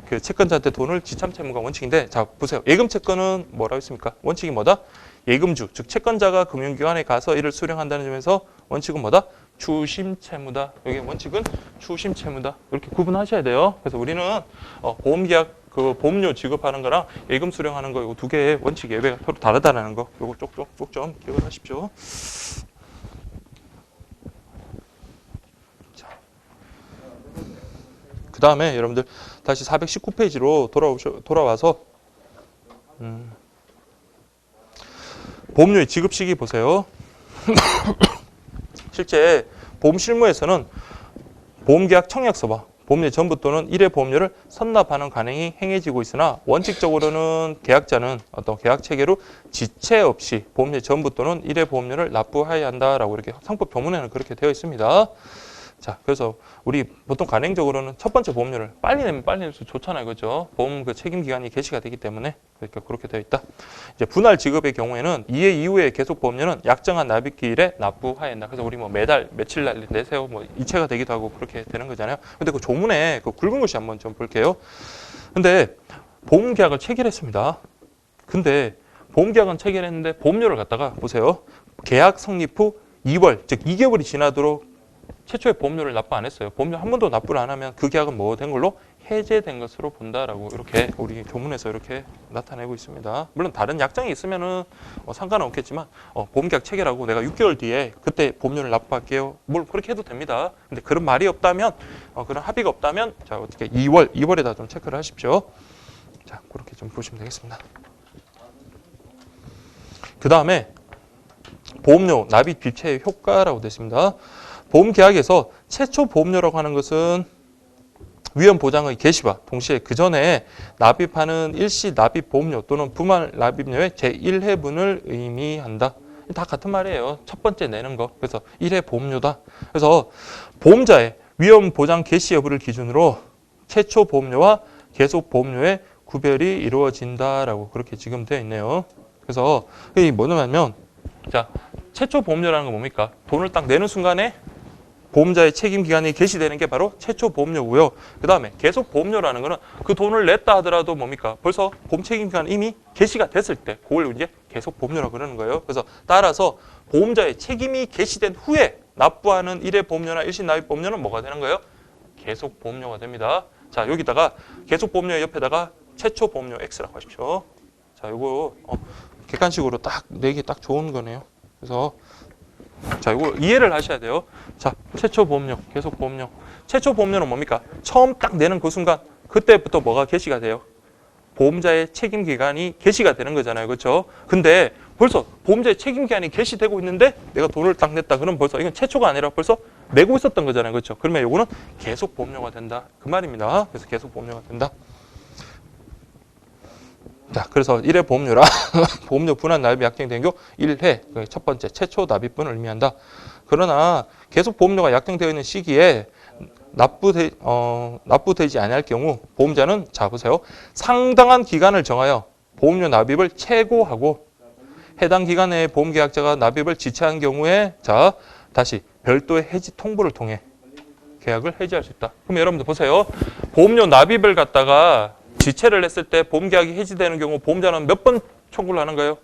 그 채권자한테 돈을 지참 채무가 원칙인데 자, 보세요. 예금 채권은 뭐라고 했습니까? 원칙이 뭐다? 예금주, 즉 채권자가 금융기관에 가서 이를 수령한다는 점에서 원칙은 뭐다? 주심 채무다. 여기 원칙은 주심 채무다. 이렇게 구분하셔야 돼요. 그래서 우리는 보험계약 그 보험료 지급하는 거랑 예금 수령하는 거 이거 두 개의 원칙 예외가 서로 다르다는 거. 이거 쪽 좀 기억을 하십시오. 자, 그 다음에 여러분들 다시 419페이지로 돌아와서 보험료의 지급 시기 보세요. 실제 보험 실무에서는 보험계약 청약서와 보험료 전부 또는 일회 보험료를 선납하는 관행이 행해지고 있으나 원칙적으로는 계약자는 어떤 계약 체계로 지체 없이 보험료 전부 또는 일회 보험료를 납부해야 한다라고 이렇게 상법 조문에는 그렇게 되어 있습니다. 자, 그래서 우리 보통 관행적으로는 첫 번째 보험료를 빨리 내면 빨리 낼수록 좋잖아요. 그죠? 보험 그 책임 기간이 개시가 되기 때문에 그러니까 그렇게 되어 있다. 이제 분할 지급의 경우에는 이해 이후에 계속 보험료는 약정한 납입기일에 납부해야 한다. 그래서 우리 뭐 매달 며칠 날 내세요. 뭐 이체가 되기도 하고 그렇게 되는 거잖아요. 근데 그 조문에 그 굵은 글씨 한번 좀 볼게요. 근데 보험 계약을 체결했습니다. 근데 보험 계약은 체결했는데 보험료를 갖다가 보세요. 계약 성립 후 2월, 즉 2개월이 지나도록 최초에 보험료를 납부 안 했어요. 보험료 한 번도 납부를 안 하면 그 계약은 뭐 된 걸로? 해제된 것으로 본다라고 이렇게 우리 조문에서 이렇게 나타내고 있습니다. 물론 다른 약정이 있으면은 상관은 없겠지만 보험계약 체결하고 내가 6개월 뒤에 그때 보험료를 납부할게요. 뭘 그렇게 해도 됩니다. 근데 그런 말이 없다면 그런 합의가 없다면 자 어떻게 2월에다 좀 체크를 하십시오. 자 그렇게 좀 보시면 되겠습니다. 그 다음에 보험료 납입 비체의 효과라고 되어 있습니다. 보험계약에서 최초 보험료라고 하는 것은 위험 보장의 개시와 동시에 그 전에 납입하는 일시 납입 보험료 또는 분할 납입료의 제1회분을 의미한다. 다 같은 말이에요. 첫 번째 내는 거. 그래서 1회 보험료다. 그래서 보험자의 위험 보장 개시 여부를 기준으로 최초 보험료와 계속 보험료의 구별이 이루어진다라고 그렇게 지금 되어 있네요. 그래서 이게 뭐냐면 자 최초 보험료라는 건 뭡니까? 돈을 딱 내는 순간에 보험자의 책임 기간이 개시되는 게 바로 최초 보험료고요. 그 다음에 계속 보험료라는 거는 그 돈을 냈다 하더라도 뭡니까? 벌써 보험 책임 기간 이미 개시가 됐을 때 그걸 이제 계속 보험료라고 그러는 거예요. 그래서 따라서 보험자의 책임이 개시된 후에 납부하는 일회 보험료나 일시 납입 보험료는 뭐가 되는 거예요? 계속 보험료가 됩니다. 자 여기다가 계속 보험료 옆에다가 최초 보험료 X라고 하십시오. 자 요거 객관식으로 딱 내기 딱 좋은 거네요. 그래서 자, 이거 이해를 하셔야 돼요. 자, 최초 보험료, 계속 보험료. 최초 보험료는 뭡니까? 처음 딱 내는 그 순간 그때부터 뭐가 개시가 돼요? 보험자의 책임 기간이 개시가 되는 거잖아요. 그렇죠? 근데 벌써 보험자의 책임 기간이 개시되고 있는데 내가 돈을 딱 냈다. 그럼 벌써 이건 최초가 아니라 벌써 내고 있었던 거잖아요. 그렇죠? 그러면 이거는 계속 보험료가 된다. 그 말입니다. 그래서 계속 보험료가 된다. 자, 그래서 1회 보험료라 보험료 분할 납입이 약정된 경우 1회 첫 번째 최초 납입분을 의미한다. 그러나 계속 보험료가 약정되어 있는 시기에 납부되지 아니할 경우 보험자는 자 보세요. 상당한 기간을 정하여 보험료 납입을 최고하고 해당 기간에 보험계약자가 납입을 지체한 경우에 자 다시 별도의 해지 통보를 통해 계약을 해지할 수 있다. 그럼 여러분들 보세요. 보험료 납입을 갖다가 지체를 했을 때 보험계약이 해지되는 경우 보험자는 몇 번 청구를 하는 거예요?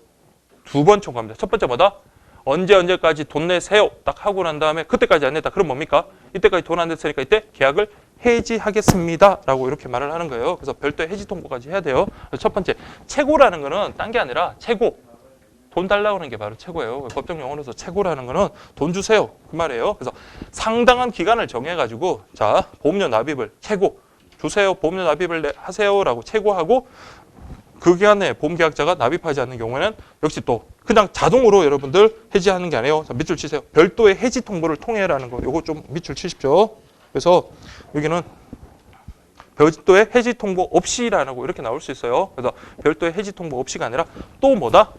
2번 청구합니다. 첫 번째 뭐다? 언제까지 돈 내세요. 딱 하고 난 다음에 그때까지 안 냈다. 그럼 뭡니까? 이때까지 돈 안 냈으니까 이때 계약을 해지하겠습니다. 라고 이렇게 말을 하는 거예요. 그래서 별도의 해지 통보까지 해야 돼요. 첫 번째, 최고라는 거는 딴 게 아니라 최고. 돈 달라고 하는 게 바로 최고예요. 법정 용어로서 최고라는 거는 돈 주세요. 그 말이에요. 그래서 상당한 기간을 정해가지고 자 보험료 납입을 최고. 주세요. 보험료 납입을 하세요라고 최고하고 그 기간에 보험계약자가 납입하지 않는 경우에는 역시 또 그냥 자동으로 여러분들 해지하는 게 아니에요. 자, 밑줄 치세요. 별도의 해지 통보를 통해라는 거. 요거 좀 밑줄 치십시오. 그래서 여기는 별도의 해지 통보 없이라는 거 이렇게 나올 수 있어요. 그래서 별도의 해지 통보 없이가 아니라 또 뭐다?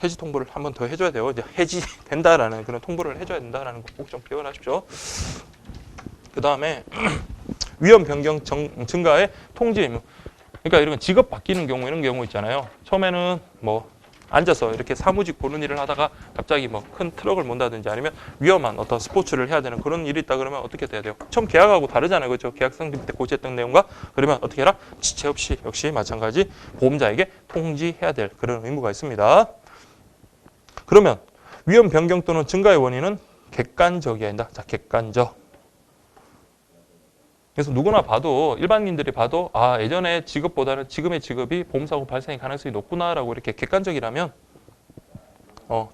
해지 통보를 한 번 더 해줘야 돼요. 이제 해지된다라는 그런 통보를 해줘야 된다라는 거 꼭 좀 기억하십시오. 그 다음에 위험 변경 증가의 통지 의무. 그러니까 이런 직업 바뀌는 경우 이런 경우 있잖아요. 처음에는 뭐 앉아서 이렇게 사무직 보는 일을 하다가 갑자기 뭐 큰 트럭을 몬다든지 아니면 위험한 어떤 스포츠를 해야 되는 그런 일이 있다 그러면 어떻게 돼야 돼요? 처음 계약하고 다르잖아요. 그렇죠? 계약 성립 때 고지했던 내용과 그러면 어떻게 해라? 지체 없이 역시 마찬가지 보험자에게 통지해야 될 그런 의무가 있습니다. 그러면 위험 변경 또는 증가의 원인은 객관적이어야 한다. 자, 객관적. 그래서 누구나 봐도 일반인들이 봐도 아 예전에 직업보다는 지금의 직업이 보험사고 발생의 가능성이 높구나라고 이렇게 객관적이라면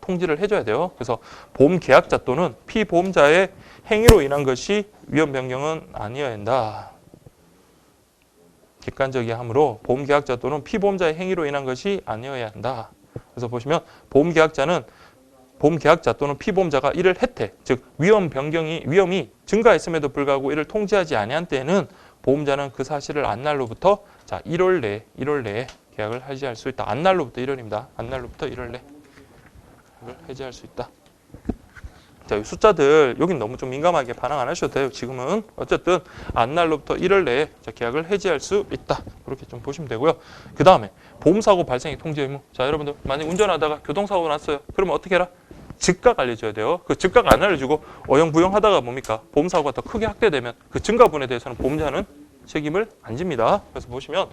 통지를 해줘야 돼요. 그래서 보험계약자 또는 피보험자의 행위로 인한 것이 위험 변경은 아니어야 한다. 객관적이야 하므로 보험계약자 또는 피보험자의 행위로 인한 것이 아니어야 한다. 그래서 보시면 보험계약자 또는 피보험자가 이를 혜택, 즉 위험이 증가했음에도 불구하고 이를 통지하지 아니한 때에는 보험자는 그 사실을 안날로부터 자 1월 내에 계약을 해지할 수 있다. 안날로부터 1월입니다. 안날로부터 1월 내에 해지할 수 있다. 자, 이 숫자들 여긴 너무 좀 민감하게 반응 안 하셔도 돼요. 지금은 어쨌든 안날로부터 1월 내에 계약을 해지할 수 있다. 그렇게 좀 보시면 되고요. 그 다음에 보험사고 발생의 통지 의무. 자, 여러분들 만약 운전하다가 교통사고 났어요. 그러면 어떻게 해라? 즉각 알려줘야 돼요. 그 즉각 안 알려주고 어영부영하다가 뭡니까? 보험사고가 더 크게 확대되면 그 증가분에 대해서는 보험자는 책임을 안 집니다. 그래서 보시면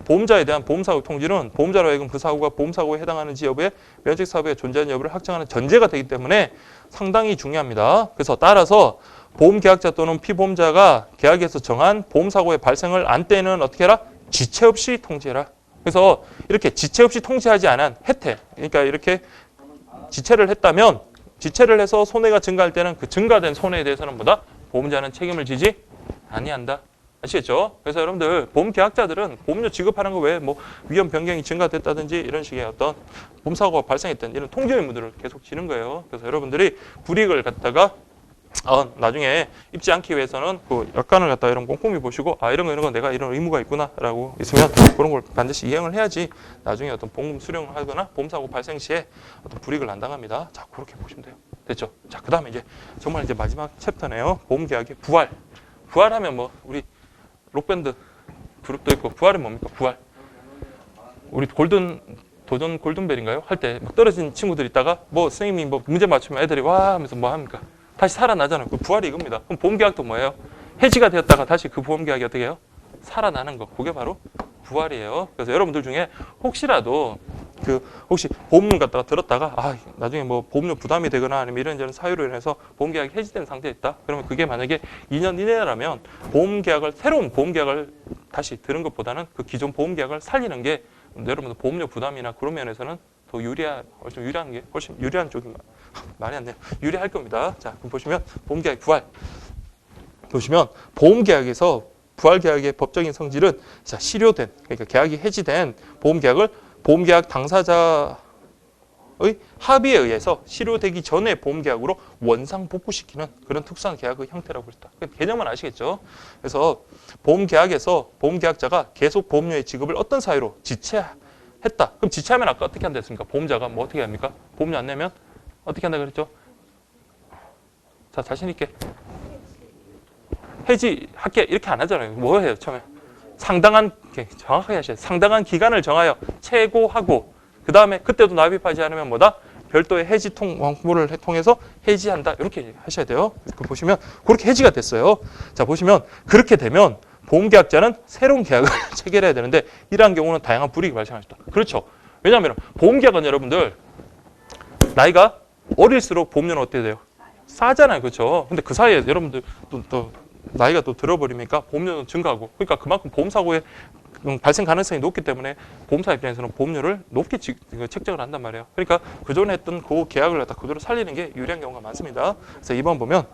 보험자에 대한 보험사고 통지는 보험자로 하여금 그 사고가 보험사고에 해당하는지 여부에 면책 사고에 존재하는 여부를 확정하는 전제가 되기 때문에 상당히 중요합니다. 그래서 따라서 보험계약자 또는 피보험자가 계약에서 정한 보험사고의 발생을 안 때는 어떻게 해라? 지체 없이 통지해라. 그래서 이렇게 지체 없이 통지하지 않은 혜택, 그러니까 이렇게 지체를 했다면 지체를 해서 손해가 증가할 때는 그 증가된 손해에 대해서는 뭐다? 보험자는 책임을 지지 아니한다. 아시겠죠? 그래서 여러분들 보험계약자들은 보험료 지급하는 거 외에 뭐 위험 변경이 증가됐다든지 이런 식의 어떤 보험사고가 발생했던 이런 통지 의무들을 계속 지는 거예요. 그래서 여러분들이 불이익을 갖다가 나중에 입지 않기 위해서는 그 약관을 갖다가 이런 꼼꼼히 보시고 이런 거 내가 이런 의무가 있구나라고 있으면 그런 걸 반드시 이행을 해야지 나중에 어떤 보험 수령을 하거나 보험사고 발생 시에 어떤 불이익을 안 당합니다. 자, 그렇게 보시면 돼요. 됐죠? 자, 그 다음에 이제 정말 이제 마지막 챕터네요. 보험계약의 부활. 부활하면 뭐 우리 록밴드 그룹도 있고 부활은 뭡니까? 부활. 우리 도전 골든벨인가요? 할 때 막 떨어진 친구들 있다가 뭐 선생님이 뭐 문제 맞추면 애들이 와 하면서 뭐 합니까? 다시 살아나잖아요. 그 부활이 이겁니다. 그럼 보험계약도 뭐예요? 해지가 되었다가 다시 그 보험계약이 어떻게 해요? 살아나는 거. 그게 바로 부활이에요. 그래서 여러분들 중에 혹시라도 혹시 보험을 갖다가 들었다가 나중에 뭐 보험료 부담이 되거나 아니면 이런저런 사유로 인해서 보험계약이 해지된 상태에 있다. 그러면 그게 만약에 2년 이내라면 새로운 보험계약을 다시 들은 것보다는 그 기존 보험계약을 살리는 게 여러분들 보험료 부담이나 그런 면에서는 더 훨씬 유리한 게 훨씬 유리한 쪽인 말이 안 돼요. 유리할 겁니다. 자, 그럼 보시면 보험계약 부활. 보시면 보험계약에서 부활계약의 법적인 성질은 실효된, 그러니까 계약이 해지된 보험계약을 보험계약 당사자의 합의에 의해서 실효되기 전에 보험계약으로 원상복구시키는 그런 특수한 계약의 형태라고 했다. 개념은 아시겠죠? 그래서 보험계약에서 보험계약자가 계속 보험료의 지급을 어떤 사유로 지체했다. 그럼 지체하면 아까 어떻게 한다 했습니까? 보험자가 뭐 어떻게 합니까? 보험료 안 내면 어떻게 한다 그랬죠? 자, 자신 있게. 해지할게 이렇게 안 하잖아요. 뭐 해요? 처음에 정확하게 하셔야 돼요. 상당한 기간을 정하여 최고하고 그 다음에 그때도 납입하지 않으면 뭐다? 별도의 해지 광고를 통해서 해지한다. 이렇게 하셔야 돼요. 보시면 그렇게 해지가 됐어요. 자, 보시면 그렇게 되면 보험계약자는 새로운 계약을 체결해야 되는데 이러한 경우는 다양한 불이익이 발생할 수 있다. 그렇죠. 왜냐하면 보험계약은 여러분들 나이가 어릴수록 보험료는 어떻게 돼요? 싸잖아요. 그렇죠. 근데 그 사이에 여러분들 또 나이가 또 들어버리니까 보험료는 증가하고 그러니까 그만큼 보험사고의 발생 가능성이 높기 때문에 보험사 입장에서는 보험료를 높게 책정을 한단 말이에요. 그러니까 그전에 했던 그 계약을 갖다 그대로 살리는 게 유리한 경우가 많습니다. 그래서 2번 보면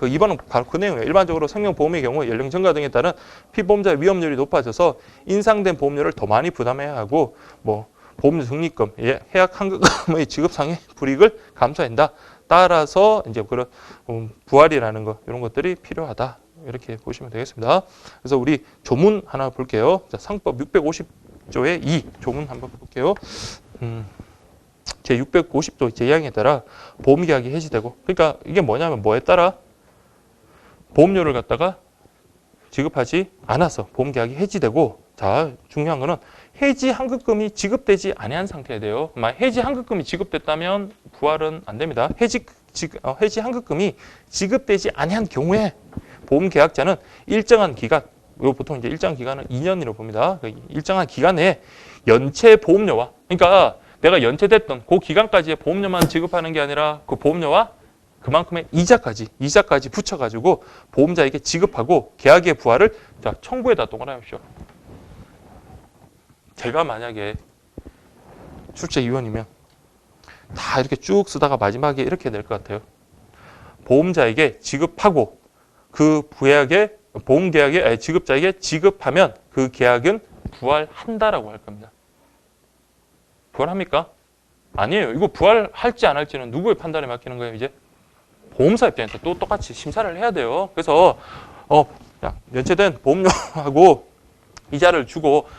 2번은 바로 그 내용이에요. 일반적으로 생명보험의 경우 연령 증가 등에 따른 피보험자의 위험률이 높아져서 인상된 보험료를 더 많이 부담해야 하고 뭐 보험료 적립금, 해약 환급금의 지급상의 불이익을 감수한다. 따라서 이제 그런 부활이라는 거 이런 것들이 필요하다. 이렇게 보시면 되겠습니다. 그래서 우리 조문 하나 볼게요. 자, 상법 650조의 2 조문 한번 볼게요. 제 650조 제2항에 따라 보험계약이 해지되고 그러니까 이게 뭐냐면 뭐에 따라 보험료를 갖다가 지급하지 않아서 보험계약이 해지되고 자, 중요한 거는 해지 환급금이 지급되지 아니한 상태야 돼요. 만약 해지 환급금이 지급됐다면 부활은 안 됩니다. 해지 환급금이 지급되지 아니한 경우에 보험계약자는 일정한 기간, 보통 이제 일정한 기간은 2년이라고 봅니다. 일정한 기간 내에 연체 보험료와 그러니까 내가 연체됐던 그 기간까지의 보험료만 지급하는 게 아니라 그 보험료와 그만큼의 이자까지 붙여가지고 보험자에게 지급하고 계약의 부활을 청구에다 동원하십시오. 제가 만약에 출제위원이면 다 이렇게 쭉 쓰다가 마지막에 이렇게 될 것 같아요. 보험자에게 지급하고 그 보험계약에 지급자에게 지급하면 그 계약은 부활한다라고 할 겁니다. 부활합니까? 아니에요. 이거 부활할지 안 할지는 누구의 판단에 맡기는 거예요, 이제? 보험사 입장에서 또 똑같이 심사를 해야 돼요. 그래서 자, 연체된 보험료하고 이자를 주고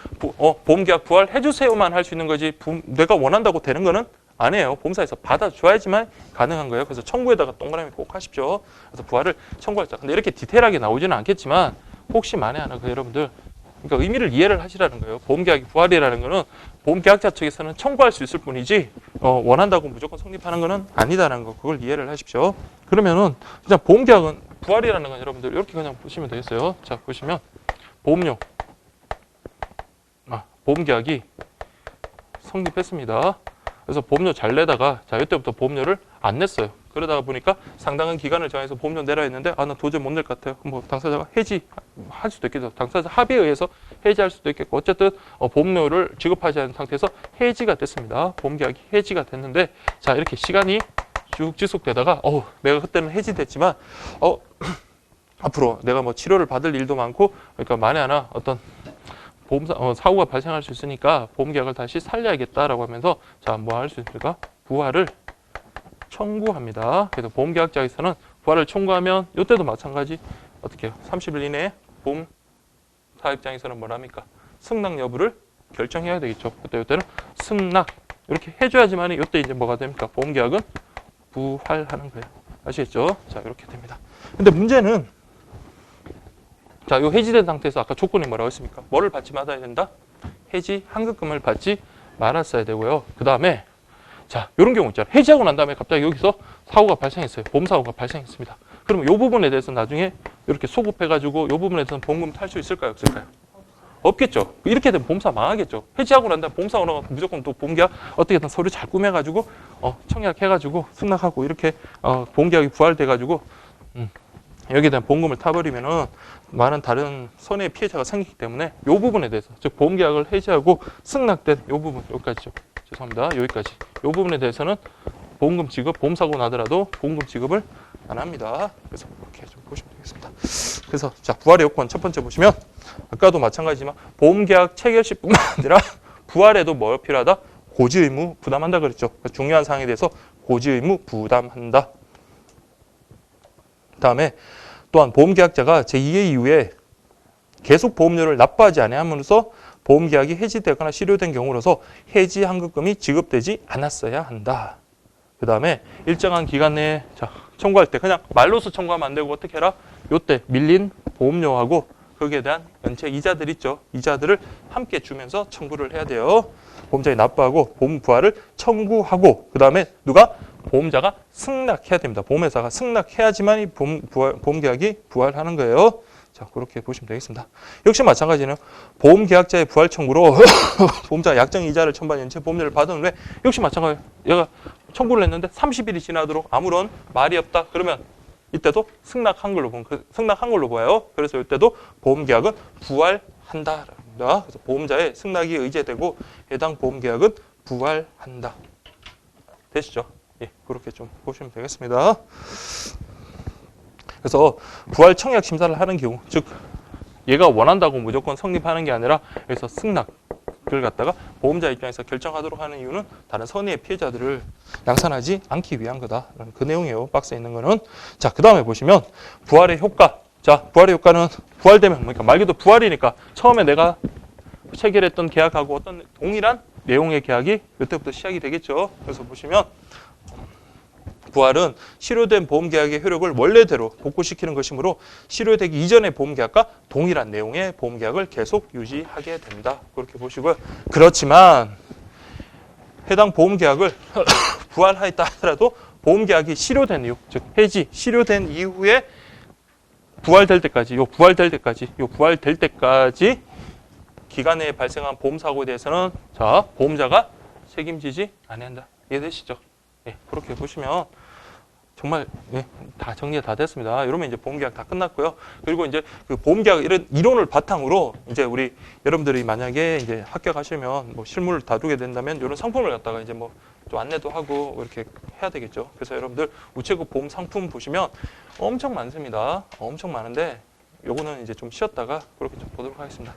보험계약 부활해 주세요만 할 수 있는 거지 내가 원한다고 되는 거는 아니에요. 보험사에서 받아줘야지만 가능한 거예요. 그래서 청구에다가 동그라미 꼭 하십시오. 그래서 부활을 청구할 자. 근데 이렇게 디테일하게 나오지는 않겠지만 혹시 만에 하나 여러분들 그러니까 의미를 이해를 하시라는 거예요. 보험계약이 부활이라는 거는 보험계약자 측에서는 청구할 수 있을 뿐이지 원한다고 무조건 성립하는 거는 아니다라는 거 그걸 이해를 하십시오. 그러면은 그냥 보험계약은 부활이라는 건 여러분들 이렇게 그냥 보시면 되겠어요. 자 보시면 보험료 보험계약이 성립했습니다. 그래서 보험료 잘 내다가 자 이때부터 보험료를 안 냈어요. 그러다가 보니까 상당한 기간을 정해서 보험료 내라 했는데 나 도저히 못 낼 것 같아요. 뭐 당사자가 해지할 수도 있겠죠. 당사자 합의에 의해서 해지할 수도 있겠고 어쨌든 보험료를 지급하지 않은 상태에서 해지가 됐습니다. 보험계약이 해지가 됐는데 자 이렇게 시간이 쭉 지속되다가 내가 그때는 해지됐지만 앞으로 내가 뭐 치료를 받을 일도 많고 그러니까 만에 하나 어떤 사고가 발생할 수 있으니까 보험계약을 다시 살려야겠다라고 하면서 자 뭐 할 수 있을까? 부활을 청구합니다. 그래서 보험계약자에서는 부활을 청구하면 이때도 마찬가지 어떻게 해요? 30일 이내에 보험사 입장에서는 뭐랍니까? 승낙 여부를 결정해야 되겠죠. 이때는 승낙 이렇게 해줘야지만 이때 이제 뭐가 됩니까? 보험계약은 부활하는 거예요. 아시겠죠? 자 이렇게 됩니다. 근데 문제는 자, 요 해지된 상태에서 아까 조건이 뭐라고 했습니까? 뭐를 받지 말아야 된다? 해지 환급금을 받지 말았어야 되고요. 그 다음에 자, 이런 경우 있잖아요. 해지하고 난 다음에 갑자기 여기서 사고가 발생했어요. 보험사고가 발생했습니다. 그러면 이 부분에 대해서 나중에 이렇게 소급해가지고 이 부분에 대해서는 보험금 탈 수 있을까요? 없을까요? 없겠죠. 이렇게 되면 보험사 망하겠죠. 해지하고 난 다음에 보험사 오너가 무조건 또 보험계약 어떻게든 서류 잘 꾸며가지고 청약해가지고 승낙하고 이렇게 보험계약이 부활돼가지고 여기에 대한 보험금을 타버리면은 많은 다른 손해 피해자가 생기기 때문에 이 부분에 대해서 즉 보험계약을 해지하고 승낙된 이 부분 여기까지죠. 죄송합니다. 여기까지 이 부분에 대해서는 보험금 지급 보험사고 나더라도 보험금 지급을 안 합니다. 그래서 이렇게 좀 보시면 되겠습니다. 그래서 자 부활의 요건 첫 번째 보시면 아까도 마찬가지지만 보험계약 체결 시뿐만 아니라 부활에도 뭐 필요하다? 고지 의무 부담한다 그랬죠. 중요한 사항에 대해서 고지 의무 부담한다. 다음에 또한 보험계약자가 제2의 이유에 계속 보험료를 납부하지 아니함으로써 보험계약이 해지되거나 실효된 경우로서 해지 환급금이 지급되지 않았어야 한다. 그 다음에 일정한 기간 내에 자 청구할 때 그냥 말로서 청구하면 안 되고 어떻게 해라? 요때 밀린 보험료하고 거기에 대한 연체 이자들 있죠. 이자들을 함께 주면서 청구를 해야 돼요. 보험자에 납부하고 보험 부활을 청구하고 그 다음에 누가? 보험자가 승낙해야 됩니다. 보험회사가 승낙해야지만 이 보험계약이 부활하는 거예요. 자, 그렇게 보시면 되겠습니다. 역시 마찬가지는 보험계약자의 부활 청구로 보험자가 약정 이자를 첨부한 연체 보험료를 받은 후에 역시 마찬가지예요. 얘가 청구를 했는데 30일이 지나도록 아무런 말이 없다. 그러면 이때도 승낙한 걸로 보여요. 그래서 이때도 보험계약은 부활한다. 그래서 보험자의 승낙이 의제되고 해당 보험계약은 부활한다. 되시죠? 예, 그렇게 좀 보시면 되겠습니다. 그래서 부활 청약 심사를 하는 경우, 즉 얘가 원한다고 무조건 성립하는 게 아니라 여기서 승낙을 갖다가 보험자 입장에서 결정하도록 하는 이유는 다른 선의의 피해자들을 양산하지 않기 위한 거다라는 그 내용이에요. 박스에 있는 거는. 자, 그 다음에 보시면 부활의 효과. 자, 부활의 효과는 부활되면 그러니까 말 그대로 부활이니까 처음에 내가 체결했던 계약하고 어떤 동일한 내용의 계약이 이때부터 시작이 되겠죠. 그래서 보시면 부활은 실효된 보험계약의 효력을 원래대로 복구시키는 것이므로 실효되기 이전의 보험계약과 동일한 내용의 보험계약을 계속 유지하게 된다. 그렇게 보시고요. 그렇지만 해당 보험계약을 부활하였다 하더라도 보험계약이 실효된 이후, 즉 해지, 실효된 이후에 부활될 때까지 기간 내에 발생한 보험사고에 대해서는 자 보험자가 책임지지 아니한다. 이해되시죠? 예, 그렇게 보시면 정말 다 정리가 다 됐습니다. 이러면 이제 보험계약 다 끝났고요. 그리고 이제 그 보험계약 이런 이론을 바탕으로 이제 우리 여러분들이 만약에 이제 합격하시면 뭐 실무를 다루게 된다면 이런 상품을 갖다가 이제 뭐 좀 안내도 하고 이렇게 해야 되겠죠. 그래서 여러분들 우체국 보험 상품 보시면 엄청 많습니다. 엄청 많은데 요거는 이제 좀 쉬었다가 그렇게 좀 보도록 하겠습니다.